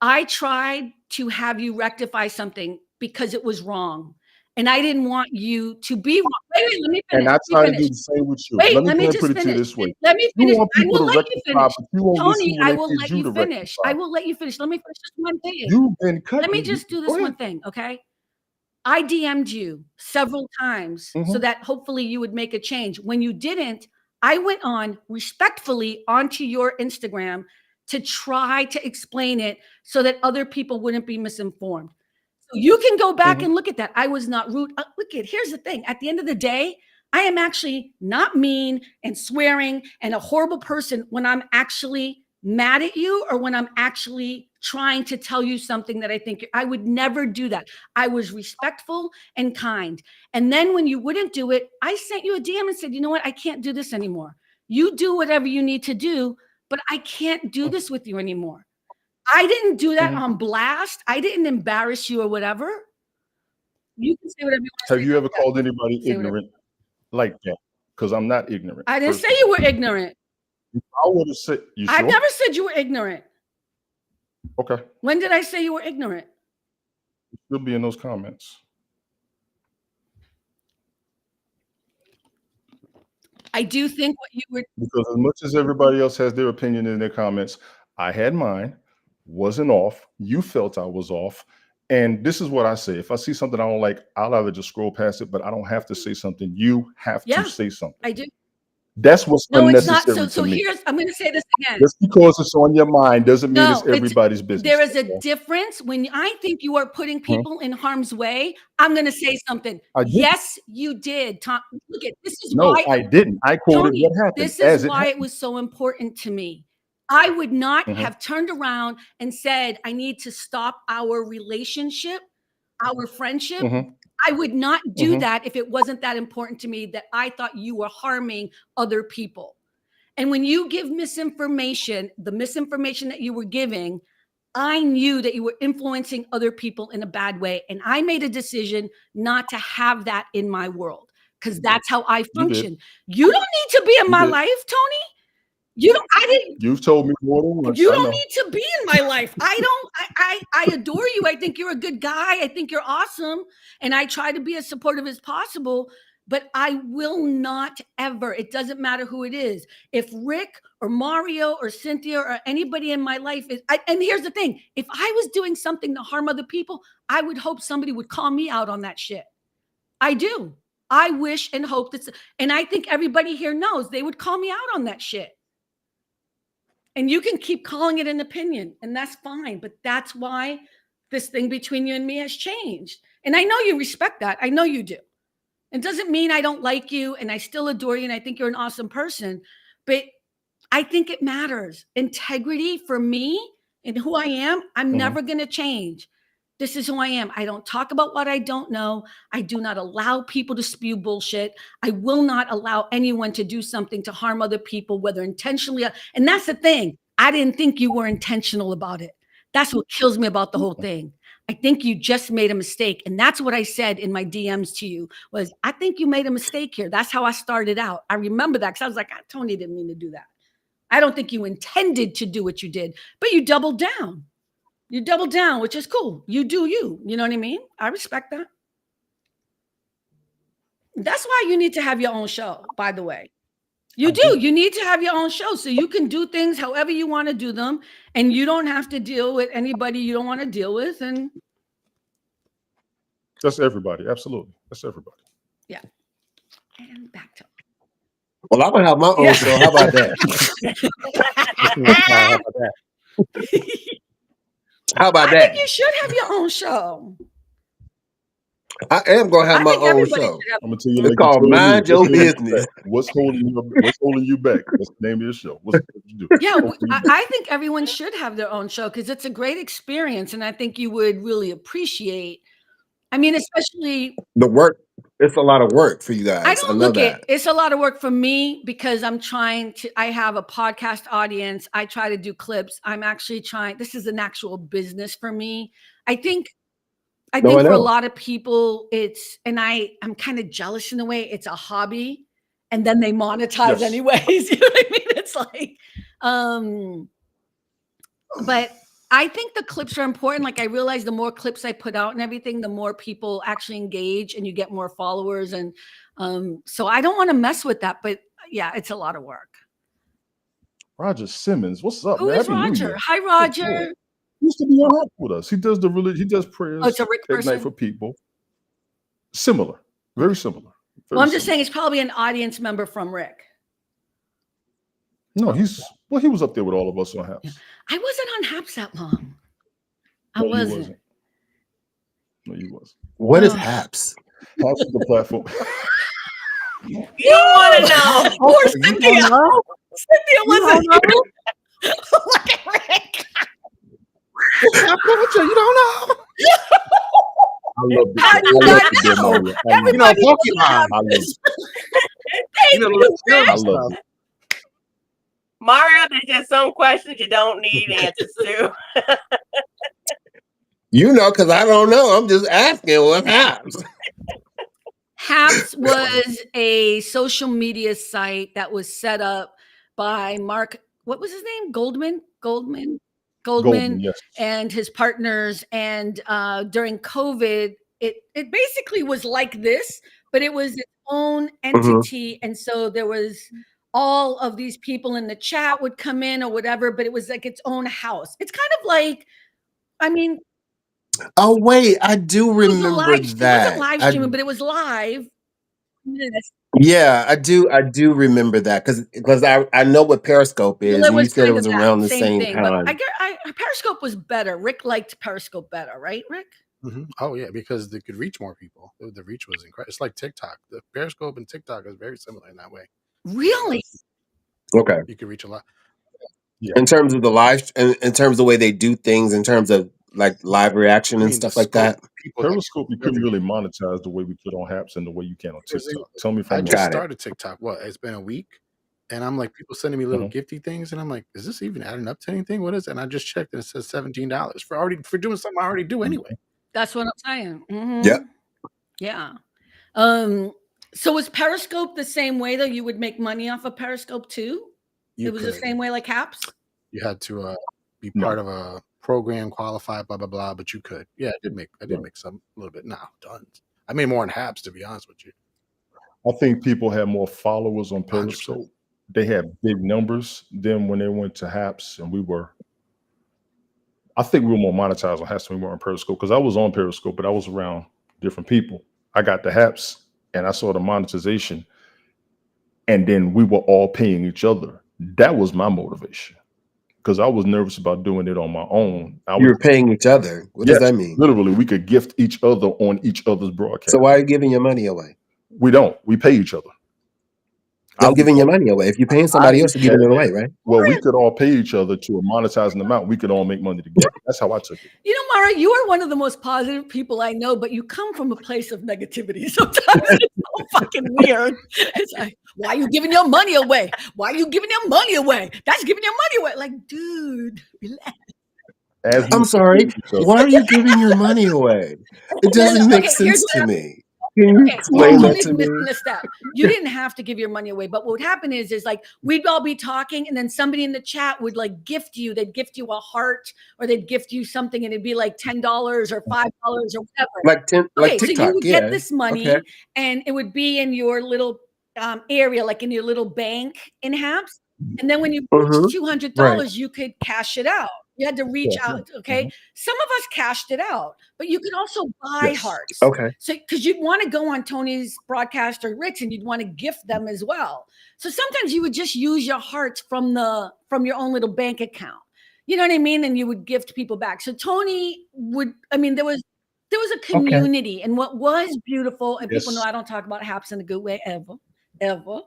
I tried to have you rectify something because it was wrong. And I didn't want you to be wrong. Wait, let me finish. And I try to do the same with you. Wait, let me just put it to you finish. this way. Let me You finish. want I people will to let you rectify, finish. but you won't listen Tony, when I they will get let you you to finish. rectify. I will let you finish. Let me finish just one thing. You've been cutting. Let me just do this one thing, okay? I DM'd you several times so that hopefully you would make a change. When you didn't, I went on respectfully onto your Instagram to try to explain it so that other people wouldn't be misinformed. So you can go back and look at that. I was not rude. Here's the thing. At the end of the day, I am actually not mean and swearing and a horrible person when I'm actually mad at you or when I'm actually trying to tell you something that I think I would never do that. I was respectful and kind. And then when you wouldn't do it, I sent you a DM and said, you know what? I can't do this anymore. You do whatever you need to do, but I can't do this with you anymore. I didn't do that on blast. I didn't embarrass you or whatever. You can say whatever you want to say. Have you ever called anybody ignorant like that? Because I'm not ignorant. I didn't say you were ignorant. I would have said, you sure? I never said you were ignorant. Okay. When did I say you were ignorant? It should be in those comments. I do think what you were... Because as much as everybody else has their opinion in their comments, I had mine, wasn't off. You felt I was off. And this is what I say. If I see something I don't like, I'll either just scroll past it, but I don't have to say something. You have to say something. I do. That's what's unnecessary. It's not. So here's, I'm going to say this again. Just because it's on your mind doesn't mean it's everybody's business. There is a difference. When I think you are putting people in harm's way, I'm going to say something. Yes, you did. Tom, look at this is why I didn't. I quoted what happened. This is why it was so important to me. I would not have turned around and said, I need to stop our relationship, our friendship. I would not do that if it wasn't that important to me that I thought you were harming other people. And when you give misinformation, the misinformation that you were giving, I knew that you were influencing other people in a bad way. And I made a decision not to have that in my world because that's how I function. You don't need to be in my life, Tony. You've told me more than once. You don't need to be in my life. I adore you. I think you're a good guy. I think you're awesome. And I try to be as supportive as possible, but I will not ever, it doesn't matter who it is. If Rick or Mario or Cynthia or anybody in my life is, and here's the thing, if I was doing something to harm other people, I would hope somebody would call me out on that shit. I do. I wish and hope that, and I think everybody here knows they would call me out on that shit. And you can keep calling it an opinion, and that's fine. But that's why this thing between you and me has changed. And I know you respect that. I know you do. It doesn't mean I don't like you, and I still adore you, and I think you're an awesome person. But I think it matters. Integrity for me and who I am, I'm never going to change. This is who I am. I don't talk about what I don't know. I do not allow people to spew bullshit. I will not allow anyone to do something to harm other people, whether intentionally. And that's the thing. I didn't think you were intentional about it. That's what kills me about the whole thing. I think you just made a mistake. And that's what I said in my DMs to you was, I think you made a mistake here. That's how I started out. I remember that because I was like, Tony didn't mean to do that. I don't think you intended to do what you did, but you doubled down. You double down, which is cool. You do you. You know what I mean? I respect that. That's why you need to have your own show, by the way. You do. You need to have your own show so you can do things however you want to do them, and you don't have to deal with anybody you don't want to deal with. And that's everybody. Absolutely. That's everybody. Yeah. And back to. Well, I'm gonna have my own show. How about that? How about that? I think you should have your own show. I am gonna have I my think own everybody show. should have. I'm gonna tell you It's like you called told me. Mind Your What's holding you Business. back? What's holding you back? That's the name of your show. What you do? Yeah, What's holding you back? I think everyone should have their own show because it's a great experience, and I think you would really appreciate. I mean, especially The work, it's a lot of work for you I guys. I don't know look at that. it's a lot of work for me because I have a podcast audience. I try to do clips. I'm actually trying, this is an actual business for me. I think I No, I think for a know. lot of people, I'm kind of jealous in a way. It's a hobby, and then they monetize Yes. anyways. You know what I mean? It's like, but I think the clips are important. Like I realize the more clips I put out and everything, the more people actually engage, and you get more followers. And so I don't want to mess with that. But yeah, it's a lot of work. Roger Simmons, what's up, Who man? is Happy New Roger? Year. Hi, Good Roger. Lord. He used to be on Hop with us. He does Oh, prayers it's a Rick at night person. for people. Similar, very similar. Well, I'm just saying he's probably an audience member from Rick. No, he was up there with all of us on Haps. I wasn't on Haps that long. I No, you wasn't. wasn't. No, you wasn't. What is Haps? Haps is the platform. You don't want to know. Poor Cynthia. Cynthia wasn't here. Look at Rick. You don't know. I love this. How do you I love not the Bill know? Mario. I love it. Everybody knows Pokemon. I love it. Thank you, Rick. I love it. Mario, there's just some questions you don't need answers to. You know, because I don't know. I'm just asking what happens. Haps was a social media site that was set up by Mark. What was his name? Goldman, Yes. and his partners. And during COVID, it basically was like this, but it was its own entity. And so there was all of these people in the chat would come in or whatever, but it was like its own house. It's kind of like, I mean, Oh wait, I do remember it wasn't that. live streaming, but it was live. Yeah, I do remember that because I know what Periscope is, Well, it and you was said it kind was of around that the same same thing, but time. Periscope was better. Rick liked Periscope better, right, Rick? Mm-hmm. Oh yeah, because they could reach more people. The reach was incredible. It's like TikTok. The Periscope and TikTok is very similar in that way. Really? Okay. You could reach a lot. Yeah. In terms of the in terms of the way they do things, in terms of like live reaction and stuff like that. Periscope, you couldn't really monetize the way we put on Haps and the way you can on TikTok. Tell me if I I'm just wrong. started TikTok. What? It's been a week, and I'm like, people sending me little gifty things, and I'm like, is this even adding up to anything? What is it? And I just checked, and it says $17 for doing something I already do anyway. That's what I'm saying. Mm-hmm. Yep. Yeah. So was Periscope the same way though? You would make money off of Periscope too? You It was the could. same way like Haps? You had to be part of a program, qualified, blah blah blah. But you could. Yeah, I did make some a little bit. Now tons. I made more in Haps, to be honest with you. I think people had more followers on 100%. Periscope. They had big numbers than when they went to Haps, and I think we were more monetized on Haps than we were on Periscope, because I was on Periscope, but I was around different people. I got the Haps, and I saw the monetization, and then we were all paying each other. That was my motivation, because I was nervous about doing it on my own. You were paying each other. What does that mean? Literally, we could gift each other on each other's broadcast. So why are you giving your money away? We don't. We pay each other. That's giving your money away. If you're paying somebody else, you're giving it away, right? Well, we could all pay each other to a monetizing amount. We could all make money together. That's how I took it. You know, Mara, you are one of the most positive people I know, but you come from a place of negativity. Sometimes it's so fucking weird. It's like, why are you giving your money away? Why are you giving your money away? That's giving your money away. Like, dude, relax. I'm sorry. Why are you giving your money away? It doesn't make sense to me. Can you explain that to me? Missing a step. You didn't have to give your money away, but what would happen is like we'd all be talking, and then somebody in the chat would like gift you. They'd gift you a heart, or they'd gift you something, and it'd be like $10 or $5 or whatever. Like TikTok. So you would get this money, and it would be in your little area, like in your little bank in Haps. And then when you reached $200, you could cash it out. You had to reach out. Okay. Some of us cashed it out, but you could also buy hearts. Okay. So, because you'd want to go on Tony's broadcast or Rick's, and you'd want to gift them as well. So sometimes you would just use your hearts from your own little bank account. You know what I mean? And you would gift people back. So Tony would, I mean, there there was a Okay. community, and what was beautiful, and people know Yes. I don't talk about haps in a good way ever, ever.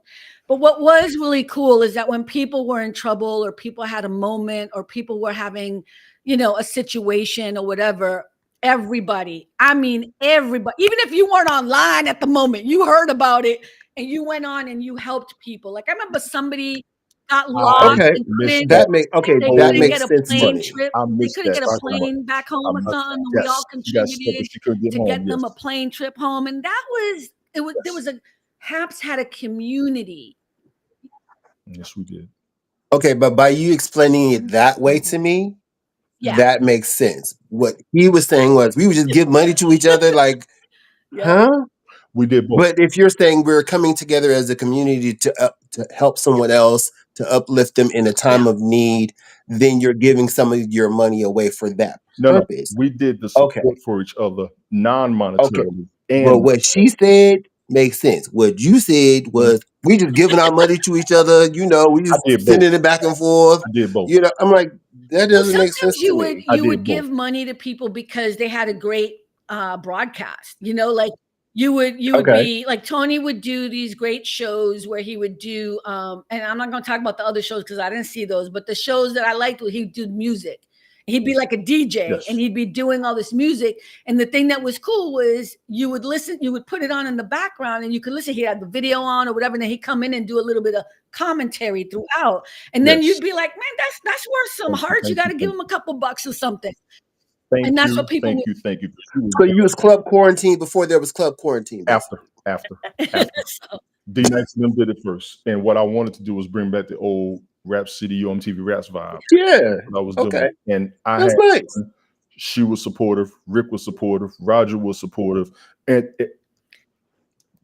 But what was really cool is that when people were in trouble or people had a moment or people were having, a situation or whatever, everybody, I mean, everybody, even if you weren't online at the moment, you heard about it and you went on and you helped people. Like I remember somebody got lost Okay. and Missed That they that couldn't get makes a sense to plane me. trip. I They missed couldn't that get a so much. plane back I home or missed something. that. And we all Yes. You got stuck, contributed but she couldn't get to home. get them a Yes. plane trip home. And that was there Yes. was a Haps had a community. Yes, we did. Okay, but by you explaining it that way to me, Yeah. that makes sense. What he was saying was we would just give money to each other, like, Yeah. huh? We did both. But if you're saying we're coming together as a community to help someone else, to uplift them in a time Yeah. of need, then you're giving some of your money away for that No, purpose. we did the Okay. support for each other Okay. non-monetarily. Well, And what she said makes sense. What you said was we just giving our money to each other. We I just did both. sending it back and forth. I did both. I'm like, that Well, doesn't make sense sometimes to you would me. I you did would both. give money to people because they had a great broadcast. Like you would Okay. be like Tony would do these great shows where he would do and I'm not going to talk about the other shows because I didn't see those, but the shows that I liked where he'd do music. He'd be like a DJ Yes. and he'd be doing all this music. And the thing that was cool was you would listen, you would put it on in the background and you could listen. He had the video on or whatever, and then he'd come in and do a little bit of commentary throughout. And then Yes. you'd be like, man, that's worth some Thank you, hearts. You thank got you, to give thank him a couple bucks or something. Thank And that's you, what people thank would. you, thank you. She was So you was club quarantine before there was club quarantine, basically. after. So, D Nice and them did it first. And what I wanted to do was bring back the old Rap City UMTV Raps vibe. Yeah. What I was Okay. doing. And I That's had nice. she was supportive, Rick was supportive, Roger was supportive, and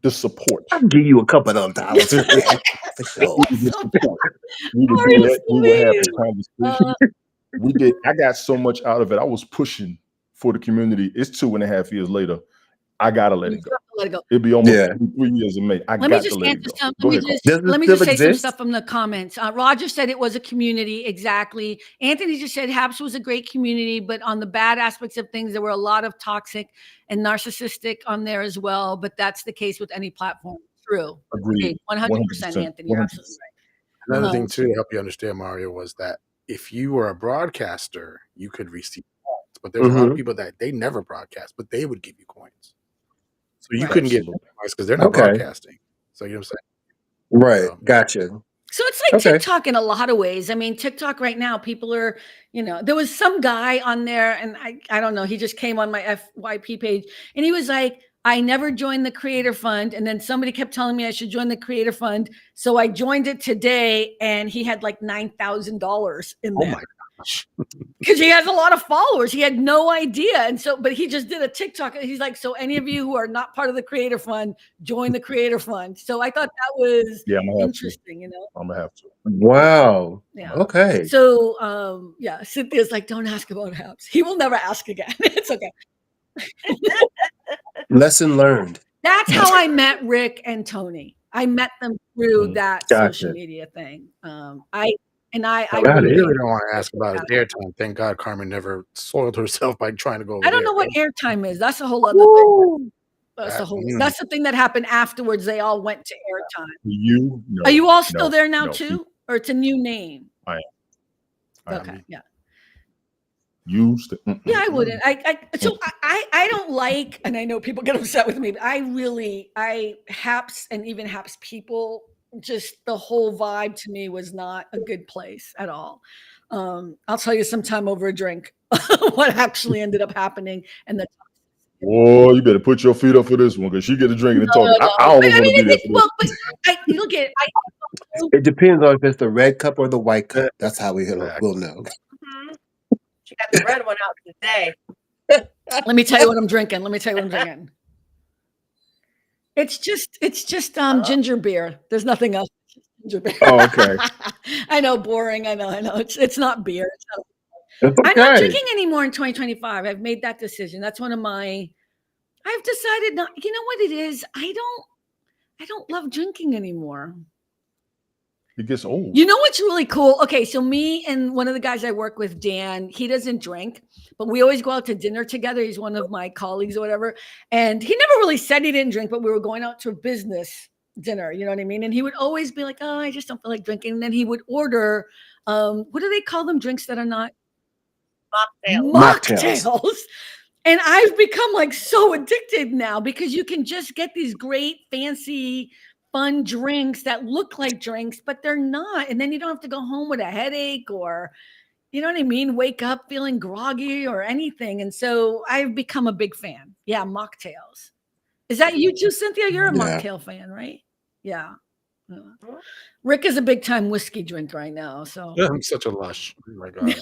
the support. I'll give you a couple of them dollars for that. For sure. We would just support. We would do Mario that. We would have the Sweet. conversation. We did. I got so much out of it. I was pushing for the community. It's 2.5 years later. I gotta let You it go. have to let it go. It'll be almost Yeah. 3 years in May. I Let me got to just let it answer go. some. Go ahead, Carl. Does it Let me still just say some exist? stuff from the comments. Roger said it was a community. Exactly. Anthony just said Haps was a great community, but on the bad aspects of things, there were a lot of toxic and narcissistic on there as well. But that's the case with any platform. True. Agreed. 100%, 100%. Anthony. You're absolutely right. Another Um, thing too to help you understand, Mario, was that if you were a broadcaster, you could receive coins. But there's a lot of people that they never broadcast, but they would give you coins. So you Right. couldn't get Absolutely. coins because they're not Okay. broadcasting. So you know what I'm saying? Right. So, Gotcha. So it's like Okay. TikTok in a lot of ways. I mean, TikTok right now, people are, there was some guy on there, and I don't know, he just came on my FYP page, and he was like, I never joined the Creator Fund, and then somebody kept telling me I should join the Creator Fund, so I joined it today, and he had like $9,000 in oh there. my gosh. Because he has a lot of followers. He had no idea. And so, but he just did a TikTok. And he's like, so any of you who are not part of the Creator Fund, join the Creator Fund. So I thought that was Yeah, I'm gonna have to. interesting, I'm gonna have to. Wow. Yeah. Okay. So yeah, Cynthia's like, don't ask about Haps. He will never ask again. It's okay. Lesson learned. That's how I met Rick and Tony. I met them through that social Gotcha. media thing. I I Got it. really don't want to ask about his airtime. Thank God Carmen never soiled herself by trying to go over I don't there. know what airtime is. That's a whole other thing. That's That- that's the thing that happened afterwards. They all went to airtime. You no, Are you all still no, there now no. too? Or it's a new name? I am. Okay, yeah. Used. Yeah, I wouldn't. I don't like, and I know people get upset with me, but I Haps and even Haps people, just the whole vibe to me was not a good place at all. I'll tell you sometime over a drink what actually ended up happening. And the Oh, you better put your feet up for this one because she get to drinking and talking. I But almost I want to mean, be there for well, but look at It depends on if it's the red cup or the white cup. That's how we'll know. Mhm. She got the red one out today. let me tell you what I'm drinking. It's just ginger beer. There's nothing else. It's just ginger beer. Oh, okay. I know, boring. I know. It's not beer. That's I'm not okay. drinking anymore in 2025. I've made that decision. That's one of my. I've decided not. You know what it is? I don't love drinking anymore. It gets old. You know what's really cool? Okay, so me and one of the guys I work with, Dan, he doesn't drink, but we always go out to dinner together. He's one of my colleagues or whatever. And he never really said he didn't drink, but we were going out to a business dinner, you know what I mean? And he would always be like, oh, I just don't feel like drinking. And then he would order, what do they call them? Drinks that are not mocktails. And I've become like so addicted now because you can just get these great fancy fun drinks that look like drinks, but they're not. And then you don't have to go home with a headache or, you know what I mean? Wake up feeling groggy or anything. And so I've become a big fan. Yeah, mocktails. Is that you too, Cynthia? You're a mocktail fan, right? Yeah. Rick is a big time whiskey drinker right now. So Yeah, I'm such a lush. Oh my God.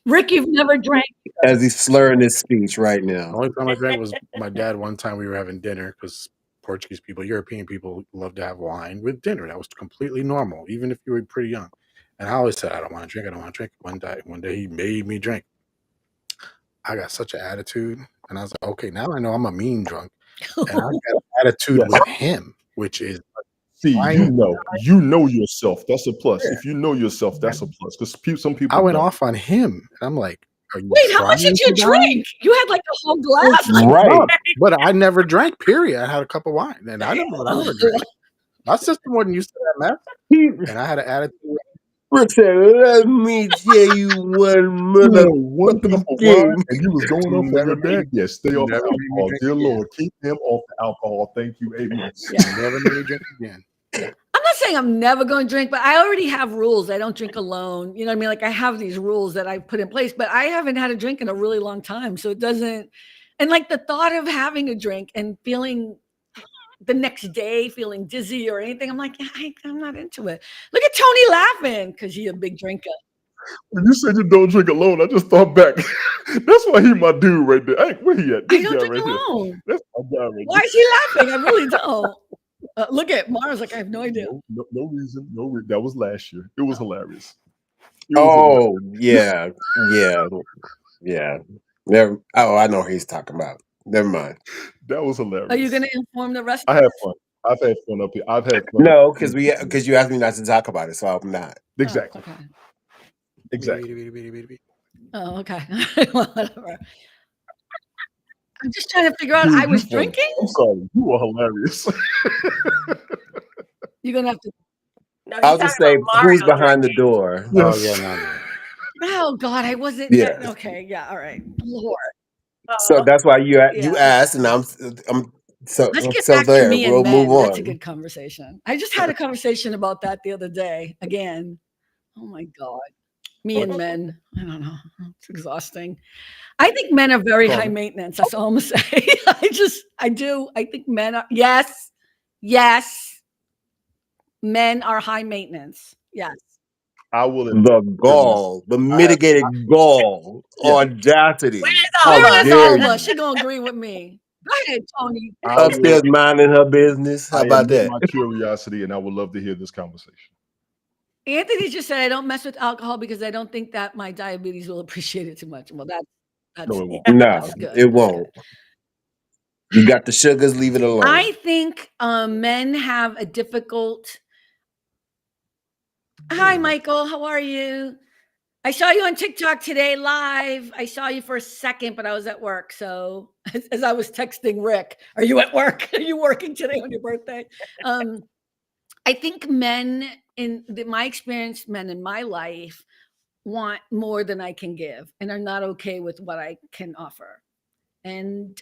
Rick, you've never drank. As he's slurring his speech right The now. only time I drank was my dad. One time we were having dinner because Portuguese people, European people love to have wine with dinner. That was completely normal, even if you were pretty young. And I always said, I don't want to drink. I don't want to drink. One day he made me drink. I got such an attitude. And I was like, okay, now I know I'm a mean drunk. And I got an attitude with him, which is See, you know yourself. That's a plus. If you know yourself, that's a plus. Because some people I went don't. off on him. And I'm like, are you Wait, how much did you drink? You had like a whole glass. Right. But I never drank, period. I had a cup of wine. And I never drank. My sister wasn't used to that mess. And I had an attitude. Rick said, let me tell you one motherfucking thing. And you was going off on your dad. Yes, stay off the Never made me alcohol. drink Dear again. Lord, keep him off the alcohol. Thank you. Amen. Never made me drink again. I'm not saying I'm never going to drink, but I already have rules. I don't drink alone. You know what I mean? Like I have these rules that I put in place, but I haven't had a drink in a really long time. So it doesn't, and like the thought of having a drink and feeling the next day feeling dizzy or anything, I'm like, I'm not into it. Look at Tony laughing because he's a big drinker. When you said you don't drink alone, I just thought back. That's why he my dude right there. Hey, where he at? I don't drink alone. That's my guy right Why is he laughing? I really don't. Look at Mars, like I have no idea. No reason. That was last year. It was hilarious. Yeah. Never. Oh, I know what he's talking about. Never mind. That was hilarious. Are you going to inform the rest? I had fun. I've had fun up here. I've had fun. No, because you asked me not to talk about it, so I'm not. Exactly. Oh, okay. Exactly. Oh, okay. Whatever. I'm just trying to figure out. I was drinking. I'm sorry. You were hilarious. You're gonna have to. No, I'll just say who's behind the door. Oh yeah, Oh God, I wasn't. Yeah. Okay. Yeah. All right. Lord. So that's why you asked, and I'm so Let's get so back there. to me We'll and men. move on. That's a good conversation. I just had a conversation about that the other day. Again. Oh my God. Me and men. I don't know. It's exhausting. I think men are very high maintenance. That's all I'm gonna say. I do. I think men are. Yes. Men are high maintenance. Yes. I will. The gall, the mitigated gall, audacity. Where's Alma? She gonna agree with me. Go ahead, Tony. Upstairs minding her business. How about that? My curiosity, and I would love to hear this conversation. Anthony just said I don't mess with alcohol because I don't think that my diabetes will appreciate it too much. Well, that's No, it won't. No, good. it won't. You got the sugars, leave it alone. I think men have a difficult. Hi, Michael. How are you? I saw you on TikTok today live. I saw you for a second, but I was at work. So as I was texting Rick, are you at work? Are you working today on your birthday? I think men in my experience, men in my life want more than I can give and are not okay with what I can offer. And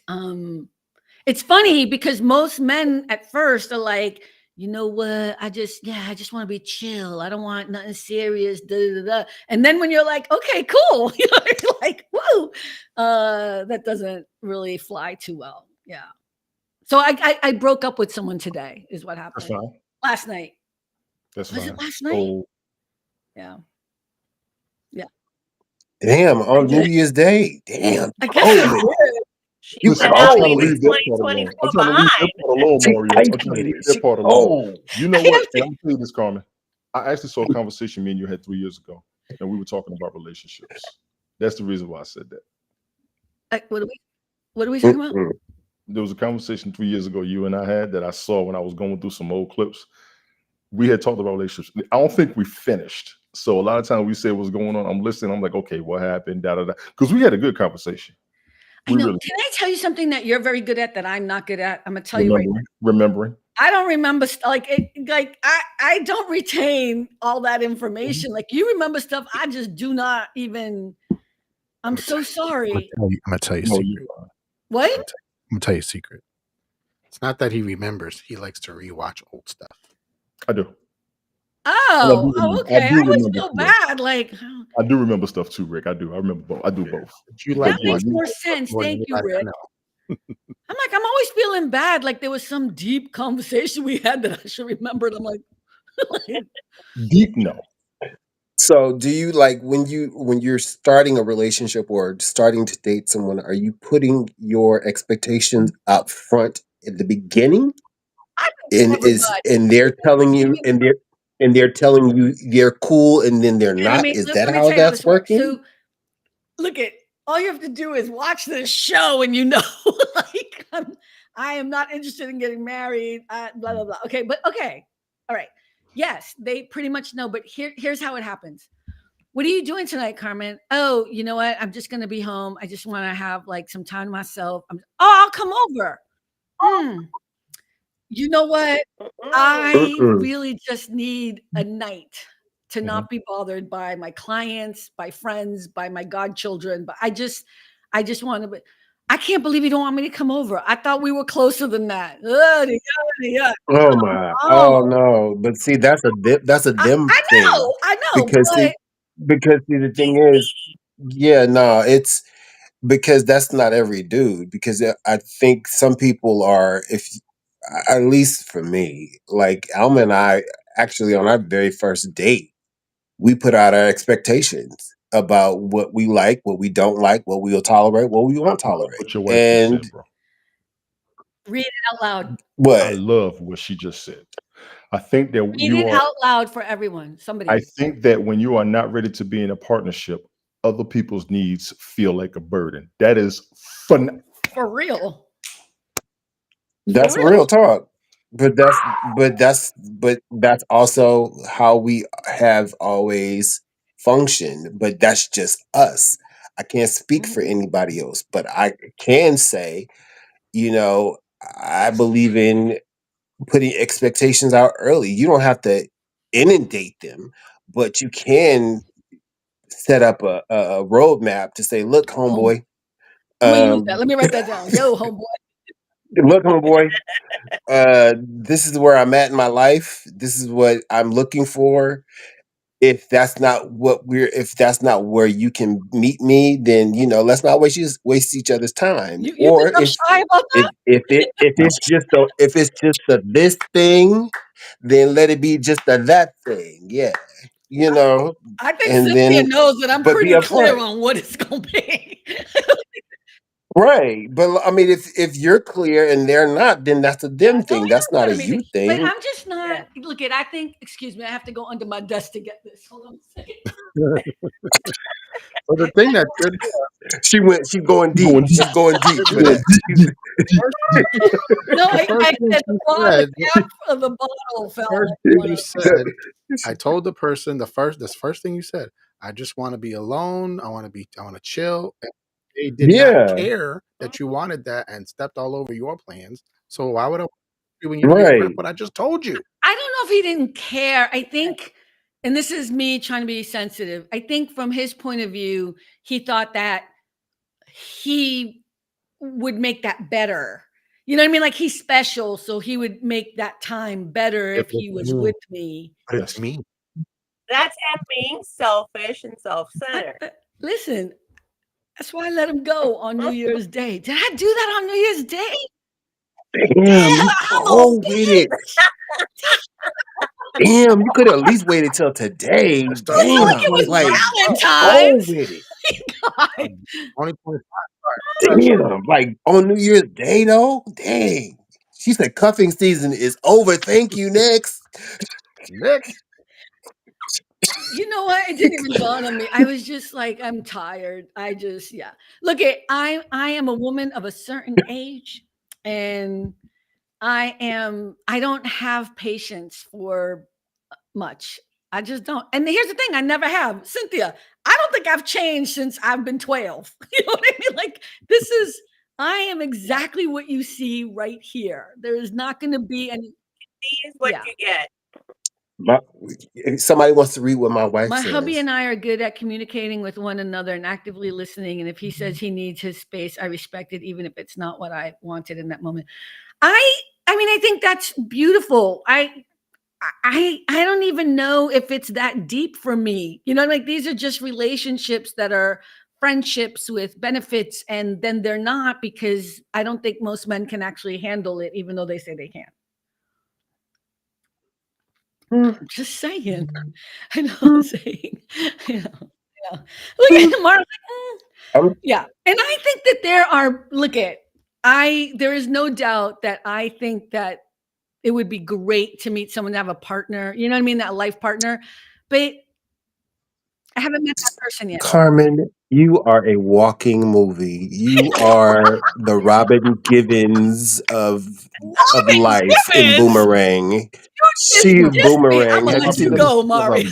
it's funny because most men at first are like, you know what? I just want to be chill. I don't want nothing serious. And then when you're like, okay, cool. You know, you're like, whoa, that doesn't really fly too well. Yeah. So I broke up with someone today is what happened. That's fine. Last night. Was it last night? Yeah. Damn, on New Year's Day. Damn. I guess I did. You I'm trying to leave that part alone, Mario. I'm trying to leave that part alone. You know what? And I'm gonna tell you this, Carmen. I actually saw a conversation me and you had 3 years ago, and we were talking about relationships. That's the reason why I said that. What are we talking about? There was a conversation 3 years ago you and I had that I saw when I was going through some old clips, we had talked about relationships. I don't think we finished. So a lot of times we say what's going on. I'm listening. I'm like, okay, what happened? Da da da. Because we had a good conversation. I know. Can I tell you something that you're very good at that I'm not good at? I'm gonna tell you right now. Remembering. I don't remember I don't retain all that information. Like you remember stuff I just do not even. I'm so sorry. I'm gonna tell you a secret. What? I'm gonna tell you a secret. It's not that he remembers; he likes to rewatch old stuff. I do. Oh, okay. I always feel bad. Like I do remember stuff too, Rick. I do. I remember both. I do both. That makes more sense. Thank you, Rick. I'm like, I'm always feeling bad. Like there was some deep conversation we had that I should remember. And I'm like, deep no. So do you like when you're starting a relationship or starting to date someone, are you putting your expectations up front at the beginning? And they're telling you and they're telling you they're cool and then they're not? Is that how that's working? So look at all you have to do is watch this show and like I am not interested in getting married, blah blah blah. Okay, but okay. All right. Yes, they pretty much know, but here's how it happens. What are you doing tonight, Carmen? Oh, you know what? I'm just going to be home. I just want to have like some time to myself. I'll come over. You know what? I really just need a night to not be bothered by my clients, by friends, by my godchildren. But I just want to. I can't believe you don't want me to come over. I thought we were closer than that. Oh my! Oh no! But see, that's a them thing. I know. Because the thing is, it's because that's not every dude. Because I think some people are, at least for me, like Alma and I, actually on our very first date, we put out our expectations about what we like, what we don't like, what we'll tolerate, what we won't tolerate. What your wife just said, bro. Read it out loud. What? I love what she just said. I think that read it out loud for everyone. Somebody. I think that when you are not ready to be in a partnership, other people's needs feel like a burden. That is fun. For real. That's real talk. But that's also how we have always functioned. But that's just us. I can't speak for anybody else, but I can say, I believe in putting expectations out early. You don't have to inundate them, but you can set up a roadmap to say, look, homeboy. Let me write that down. Yo, homeboy. Look, homeboy. This is where I'm at in my life. This is what I'm looking for. If that's not where you can meet me, then let's not waste each other's time. You think I'm shy about that? If it's just a this thing, then let it be just a that thing. Yeah, I think Cynthia knows that I'm pretty clear on what it's gonna be. Right, but I mean, if you're clear and they're not, then that's a them thing. That's not a you thing. But I'm just not. Look at. I think. Excuse me. I have to go under my desk to get this. Hold on a second. So the thing that could she's going deep. She's going deep for that. No, I said the cap of the bottle fell. First thing you said, I told the person the first thing you said. I just want to be alone. I want to chill. They did not care that you wanted that and stepped all over your plans. So why would I when you regret what I just told you? I don't know if he didn't care. I think, and this is me trying to be sensitive. I think from his point of view, he thought that he would make that better. You know what I mean? Like he's special, so he would make that time better if he was with me. That's me. That's him being selfish and self-centered. Listen, that's why I let him go on New Year's Day. Did I do that on New Year's Day? Damn, I'm with it. Damn, you could have at least waited till today. Damn, it was Valentine's. With it. Damn, like on New Year's Day though. Dang, she said cuffing season is over. Thank you. Next. You know what? It didn't even dawn on me. I was just like, I'm tired. Look I am a woman of a certain age, and I don't have patience for much. I just don't. And here's the thing, I never have. Cynthia, I don't think I've changed since I've been 12. You know what I mean? Like, I am exactly what you see right here. There is not going to be any. See is what you get. If somebody wants to read what my wife My says. hubby and I are good at communicating with one another and actively listening. And if he says he needs his space, I respect it, even if it's not what I wanted in that moment. I mean, I think that's beautiful. I don't even know if it's that deep for me. You know, like these are just relationships that are friendships with benefits, and then they're not, because I don't think most men can actually handle it, even though they say they can. I'm just saying. I know what I'm saying. Yeah. Look at Mark. Yeah. And I think that there is no doubt that I think that it would be great to meet someone to have a partner, you know what I mean? That life partner. But I haven't met that person yet. Carmen, you are a walking movie. You are the Robin Givens of life in Boomerang. She is Boomerang. Have you seen the? Go, Mario.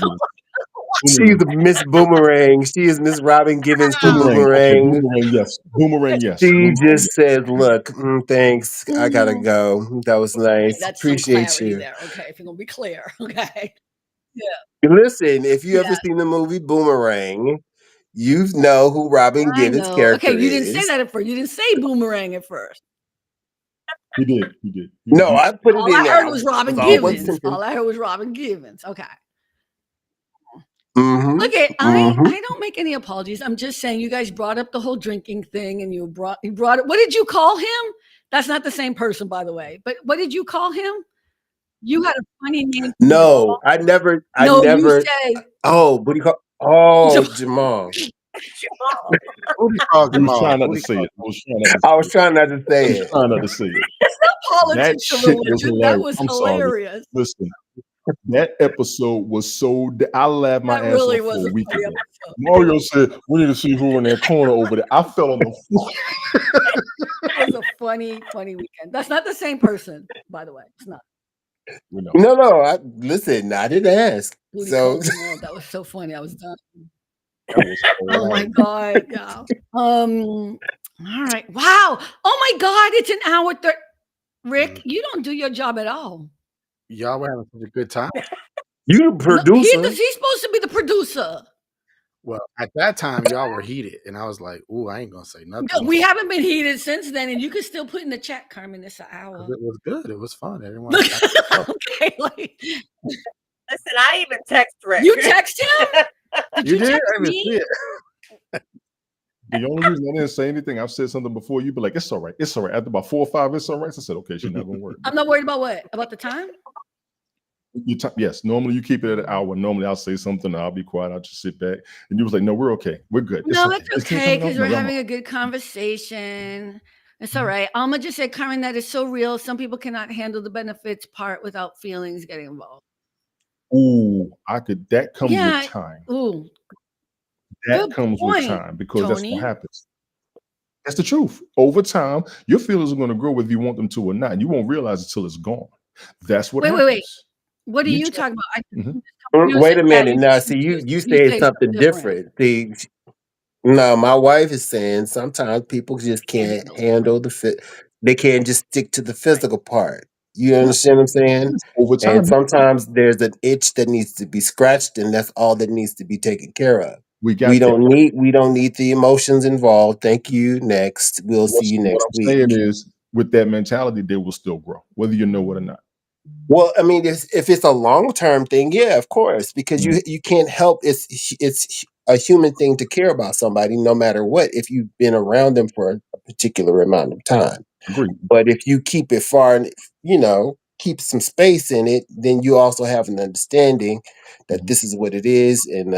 She's Miss Boomerang. She is Miss Robin Givens from Boomerang. Boomerang, yes. Boomerang, yes. She Boomerang, just yes. said, "Look, thanks. I gotta go. That was nice. That's Appreciate some clarity you." there. Okay, if you're gonna be clear. Okay. Yeah. Listen, if you ever seen the movie Boomerang, you know who Robin I Givens' know. character Okay, you didn't say is. that at first. You didn't say Boomerang at first. He did. No, I put it All in I there. heard was Robin It's all one Givens. sentence. All I heard was Robin Givens. Okay. Mhm, Look at mhm. I don't make any apologies. I'm just saying you guys brought up the whole drinking thing, and you brought it. What did you call him? That's not the same person, by the way. But what did you call him? You had a funny name. No, I never. You said. Oh, what do you call? Oh, Jamal. Jamal. Who do you call I was Jamal? trying not Who to do you say call it. I was trying not to say it. It's not That politics or shit was religion. That hilarious. was I'm sorry. hilarious. Listen, that episode was so. I laughed my That ass really off was for a a week funny ago. episode. Mario said, "We need to see who in that corner over there." I fell on the floor. It was a funny weekend. That's not the same person, by the way. It's not. No. Listen, I didn't ask. Booty So call Jamal. That was so funny. I was done. That was Oh my hilarious. god. Yeah. All right. Wow. Oh my god. It's an hour. Rick, you don't do your job at all. Y'all were having such a good time. you the producer. He's supposed to be the producer. Well, at that time, y'all were heated, and I was like, "Ooh, I ain't gonna say nothing." No, we haven't been heated since then, and you can still put in the chat, Carmen. It's an hour. It was good. It was fun. Everyone. Okay, like, Listen, I even text Rick. you text him? Did you did? text I didn't me? see it. The only reason I didn't say anything, I've said something before. You be like, "It's all right. It's all right." After about 4 or 5, it's all right. I said, "Okay, she's not gonna work." I'm not worried about what? About the time? Yes, normally you keep it at an hour. Normally I'll say something, I'll be quiet, I'll just sit back. And you was like, "No, we're okay. We're good." No, It's that's okay, because we're having a good conversation. It's all right. Alma just said, Carmen, that is so real. Some people cannot handle the benefits part without feelings getting involved. Ooh, that comes with time. Ooh. That comes with time, because that's what happens. That's the truth. Over time, your feelings are going to grow whether you want them to or not. You won't realize it until it's gone. That's what happens. Wait. What are you talking about? Wait a minute. Now, see, you said something different. See, no, my wife is saying sometimes people just can't handle they can't just stick to the physical part. You understand what I'm saying? Over time, and sometimes there's an itch that needs to be scratched, and that's all that needs to be taken care of. We don't need the emotions involved. Thank you. Next. We'll see you next week. What I'm saying is, with that mentality, they will still grow, whether you know it or not. Well, I mean, if it's a long-term thing, yeah, of course, because you can't help. It's a human thing to care about somebody, no matter what, if you've been around them for a particular amount of time. Agreed. But if you keep it far, and keep some space in it, then you also have an understanding that this is what it is, and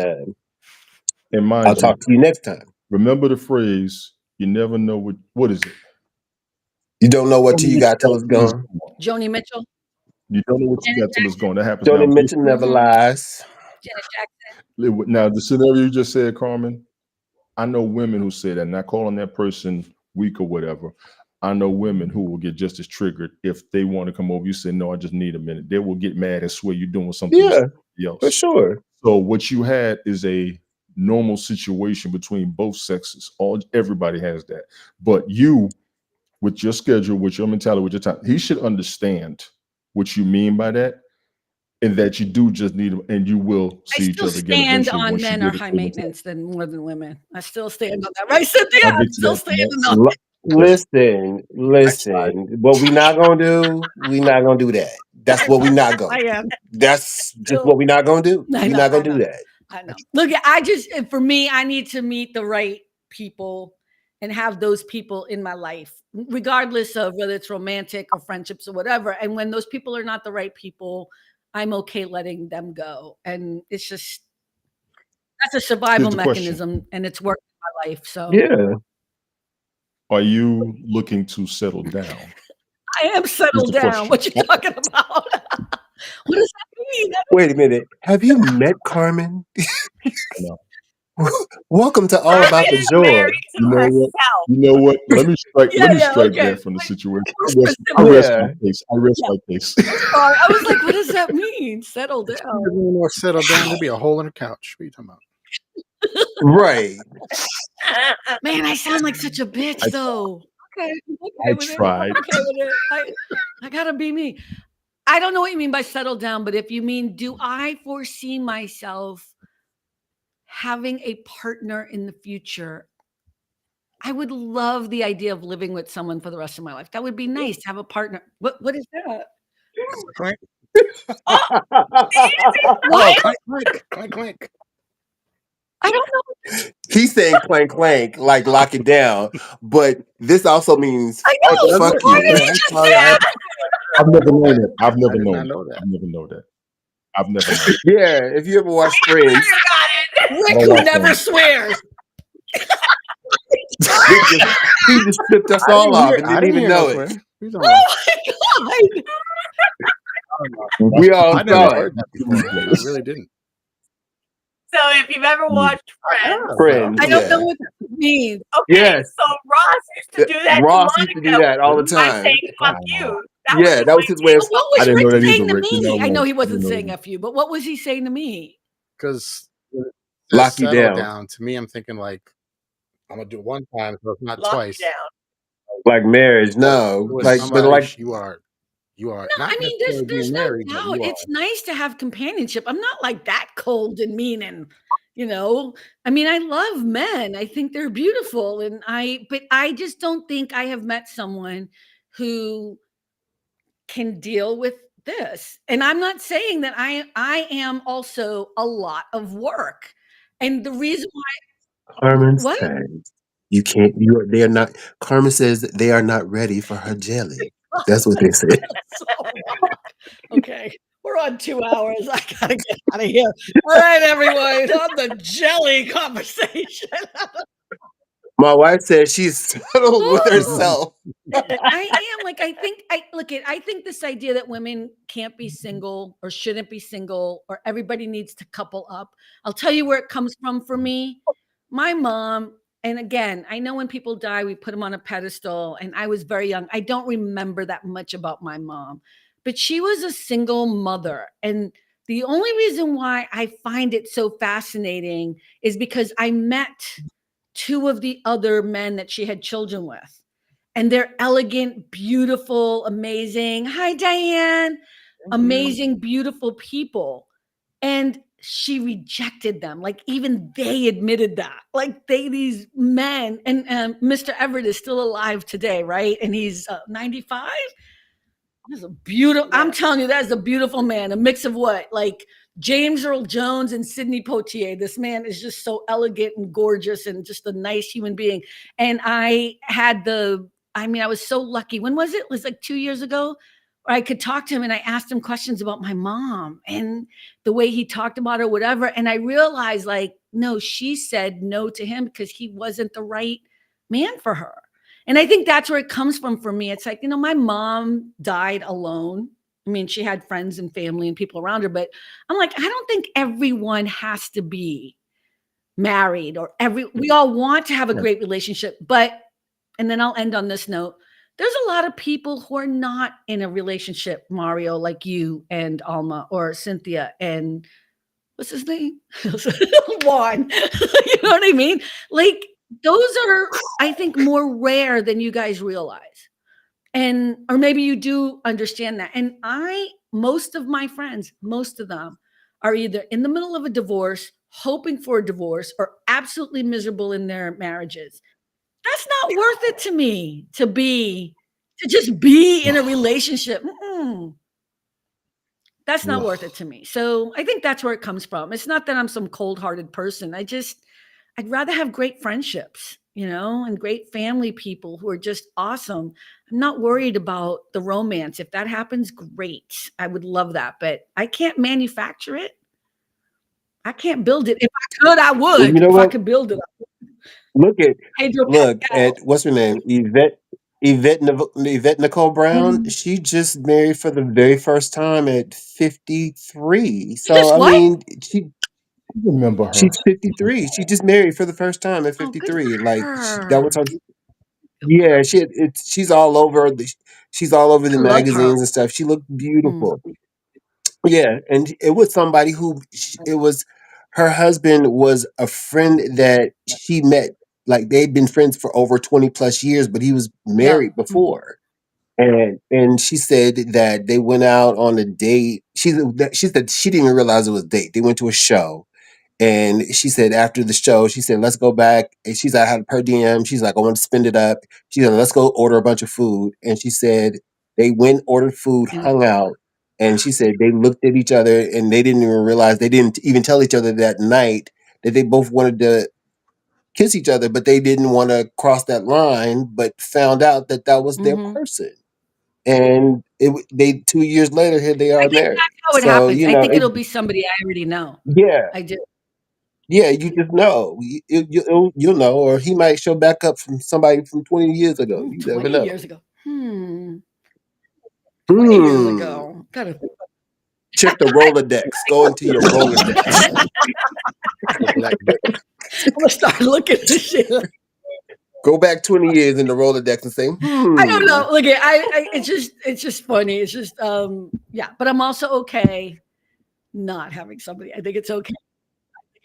mind I'll talk to you next time. Remember the phrase: "You never know what is it." You don't know what you got till it's gone. Joni Mitchell. You don't know what you got till it's gone. That happens. Joni Mitchell never lies. Janet Jackson. Now, the scenario you just said, Carmen, I know women who say that, not calling that person weak or whatever. I know women who will get just as triggered if they want to come over. You say, no, I just need a minute. They will get mad and swear you're doing something Yeah, else. for sure. So what you had is a normal situation between both sexes. Everybody has that. But you, with your schedule, with your mentality, with your time, he should understand what you mean by that. And that you do just need them, and you will I see each still other again stand eventually on once you men get are it high to themselves. maintenance than more than women. I still stand on that. Right, Cynthia? I'll I'm get to still that. standing on L- that. Listen, I tried. what we not gonna do, we not gonna do that. That's what we not gonna I do. am. That's just Still, what we not gonna do. I We know, not I gonna do know, that. I know. Look, I just, for me, I need to meet the right people and have those people in my life, regardless of whether it's romantic or friendships or whatever. And when those people are not the right people, I'm okay letting them go. And it's just, that's a survival Here's the question. mechanism, and it's worked in my life. So Yeah. Are you looking to settle down? I am settled the down. question. What you talking about? What does that mean? Wait a minute. Have you met Carmen? No. Welcome to All Carmen About the is Joy. married to You know what? herself. You know what? Let me strike. Yeah, Let me yeah, strike okay. that from the situation. More I rest specific. my case. I rest Yeah. my case. Sorry, I was like, what does that mean? Settle If she down. doesn't want to settle down, there'd be a hole in her couch. What are you talking about? Right. Man, I sound like such a bitch, I- though. Okay, I with it. tried. I'm okay with it. I gotta be me. I don't know what you mean by settle down, but if you mean, do I foresee myself having a partner in the future? I would love the idea of living with someone for the rest of my life. That would be nice to have a partner. What is that? Clank. Oh, Oh, clank, clank, clank, clank. I don't know. He's saying clank clank, like lock it down. But this also means I know. fuck Why did you. he just say that? I've never known it. I've never I did known not it. know that. I've never known that. I've never known it. Yeah, if you ever watch Friends, you got it. Rick, I don't who like never that. swears. he just tipped us all off and I didn't even hear no know it. swear. What you Oh talking about? my God. We all I never saw it. heard that before. I really didn't. So if you've ever watched Friends, Friends, I don't know yeah. what that means. okay, Yes. so Ross used to do that Ross to used to do Monica that all the by time. saying "fuck you." That Yeah, that was his way of. But what I was didn't know Rick that either, saying to Rick. You me? know I know what? he I wasn't didn't know saying that. F you, but what was he saying to me? Because Lock you settle down. to me, I'm thinking like I'm gonna do it one time, so it's not lock twice. you down. Like marriage, no. With Like, but somebody, like, you are No, not I mean, necessarily there's being no married, but doubt. you are. It's nice to have companionship. I'm not like that cold and mean and, I mean, I love men. I think they're beautiful. But I just don't think I have met someone who can deal with this. And I'm not saying that I am also a lot of work. And the reason Carmen what? says you can't. They are not. Carmen says that they are not ready for her jelly. That's what they said. So wrong. Okay, we're on 2 hours. I gotta get out of here. All right, everyone, on the jelly conversation. My wife says she's settled with Oh, herself. I am like I think this idea that women can't be single or shouldn't be single or everybody needs to couple up. I'll tell you where it comes from for me. My mom, and again, I know when people die, we put them on a pedestal, and I was very young. I don't remember that much about my mom, but she was a single mother. And the only reason why I find it so fascinating is because I met two of the other men that she had children with. And they're elegant, beautiful, amazing. Hi, Diane. Amazing, beautiful people. And she rejected them. Like even they admitted that. Like these men, and Mr. Everett is still alive today, right? And he's 95. That's a beautiful. Yeah. I'm telling you, that's a beautiful man. A mix of what, like James Earl Jones and Sidney Poitier. This man is just so elegant and gorgeous, and just a nice human being. And I was so lucky. When was it? It was like 2 years ago. Where I could talk to him, and I asked him questions about my mom and the way he talked about her, whatever. And I realized, like, no, she said no to him because he wasn't the right man for her. And I think that's where it comes from for me. It's like, my mom died alone. I mean, she had friends and family and people around her, but I'm like, I don't think everyone has to be married we all want to have a great relationship, and then I'll end on this note. there's a lot of people who are not in a relationship, Mario, like you and Alma or Cynthia and what's his name? Juan. You know what I mean? Like those are, I think, more rare than you guys realize. And or maybe you do understand that. And most of my friends, most of them are either in the middle of a divorce, hoping for a divorce, or absolutely miserable in their marriages. That's not worth it to me to just be in a relationship. That's not worth it to me. So I think that's where it comes from. It's not that I'm some cold-hearted person. I'd rather have great friendships, and great family people who are just awesome. I'm not worried about the romance. If that happens, great. I would love that, but I can't manufacture it. I can't build it. If I could, I would. Well, you know If I what? could build it, I would. Look Pascal. at what's her name? Yvette Nicole Brown. She just married for the very first time at 53. So Just I what? mean, I remember her. she's 53. She just married for the first time at Oh, good 53. for Like that her. was her. Yeah, she's all over she's all over the I love her. magazines and stuff. She looked beautiful. Yeah, and it was somebody it was her husband was a friend that she met. Like they'd been friends for over 20 plus years, but he was Yeah. married before. And she said that they went out on a date. She said she didn't even realize it was a date. They went to a show, and she said after the show, she said, "Let's go back." And she's like, "I had per diem." She's like, "I want to spend it up." She said, "Let's go order a bunch of food." And she said they went, ordered food, hung out, and she said they looked at each other and they didn't even realize, they didn't even tell each other that night that they both wanted to kiss each other, but they didn't want to cross that line, but found out that that was their person. And they 2 years later, here they I are think married. that's how it So happens. I think it'll be somebody I already know. yeah, I do. yeah, you just know. You'll know, or he might show back up from somebody from 20 years ago. You never 20 know. years ago. 20 years ago. Gotta think about Check the Rolodex. Go into your Rolodex. The black book. I'm gonna start looking at this shit. Go back 20 years in the Rolodex and say, I don't know. Look, it's just funny. It's just yeah. But I'm also okay not having somebody. I think it's okay.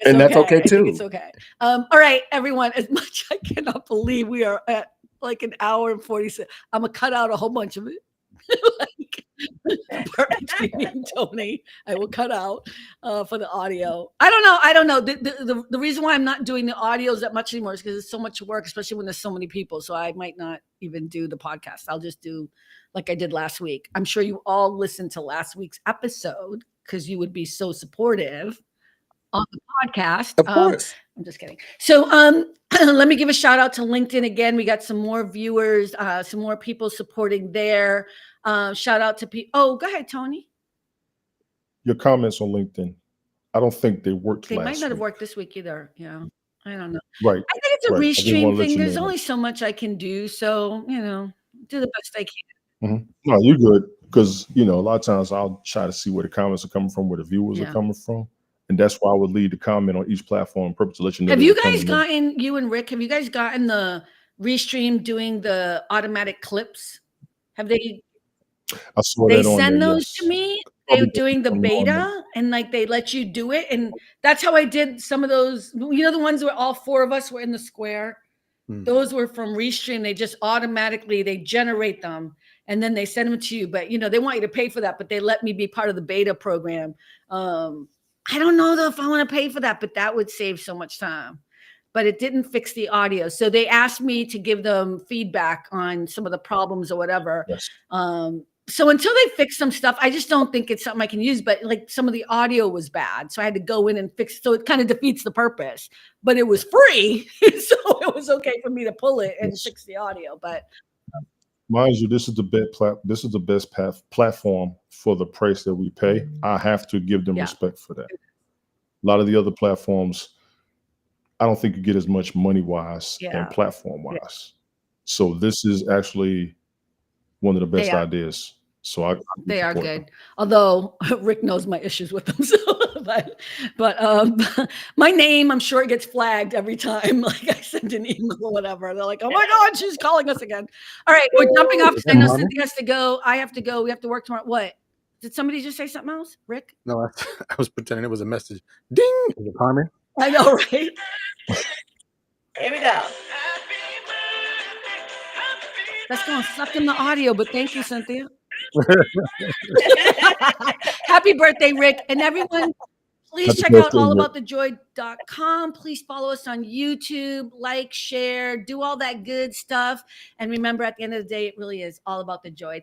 And that's okay I think it's too. okay. All right, everyone. As much I cannot believe we are at like an hour and 46. I'm gonna cut out a whole bunch of it. Like, part between me and Tony, I will cut out for the audio. I don't know. The reason why I'm not doing the audios that much anymore is because it's so much work, especially when there's so many people. So I might not even do the podcast. I'll just do like I did last week. I'm sure you all listened to last week's episode because you would be so supportive on the podcast. Of course. I'm just kidding. So let me give a shout out to LinkedIn again. We got some more viewers, some more people supporting there. Shout out to people. Oh, go ahead, Tony. Your comments on LinkedIn, I don't think they worked They last might not have week. worked this week either. Yeah. I don't know. Right. I think it's a Right. I just restream wanna let thing. you There's know only that. so much I can do. So, do the best I can. No, you're good. Because, a lot of times I'll try to see where the comments are coming from, where the viewers are coming from. And that's why I would leave the comment on each platform on purpose to let you know. Have you guys gotten, you and Rick, have you guys gotten the restream doing the automatic clips? Have they? I saw They that on send there, those yes. to me. Probably They're doing the on there. beta and like they let you do it. And that's how I did some of those. The ones where all four of us were in the square. Those were from Restream. They just automatically, they generate them and then they send them to you. But, they want you to pay for that, but they let me be part of the beta program. I don't know though if I want to pay for that, but that would save so much time. But it didn't fix the audio. So they asked me to give them feedback on some of the problems or whatever. Yes. So until they fix some stuff, I just don't think it's something I can use. But like some of the audio was bad. So I had to go in and fix it. So it kind of defeats the purpose. But it was free. So it was okay for me to pull it and fix the audio. But mind you, this is the best platform for the price that we pay. I have to give them respect for that. A lot of the other platforms, I don't think you get as much money-wise and platform-wise. So this is actually one of the best ideas. So they are good. Although Rick knows my issues with them. So but my name, I'm sure it gets flagged every time. Like I send an email or whatever. They're like, oh my God, she's calling us again. All right, we're jumping off. I know Cynthia has to go. I have to go. We have to work tomorrow. What? Did somebody just say something else? Rick? No, I was pretending it was a message. Ding! Is it Carmen? I know, right? Here we go. That's going to suck in the audio, but thank you, Cynthia. Happy birthday, Rick. And everyone, please check out allaboutthejoy.com. Please follow us on YouTube, like, share, do all that good stuff. And remember, at the end of the day, it really is all about the joy.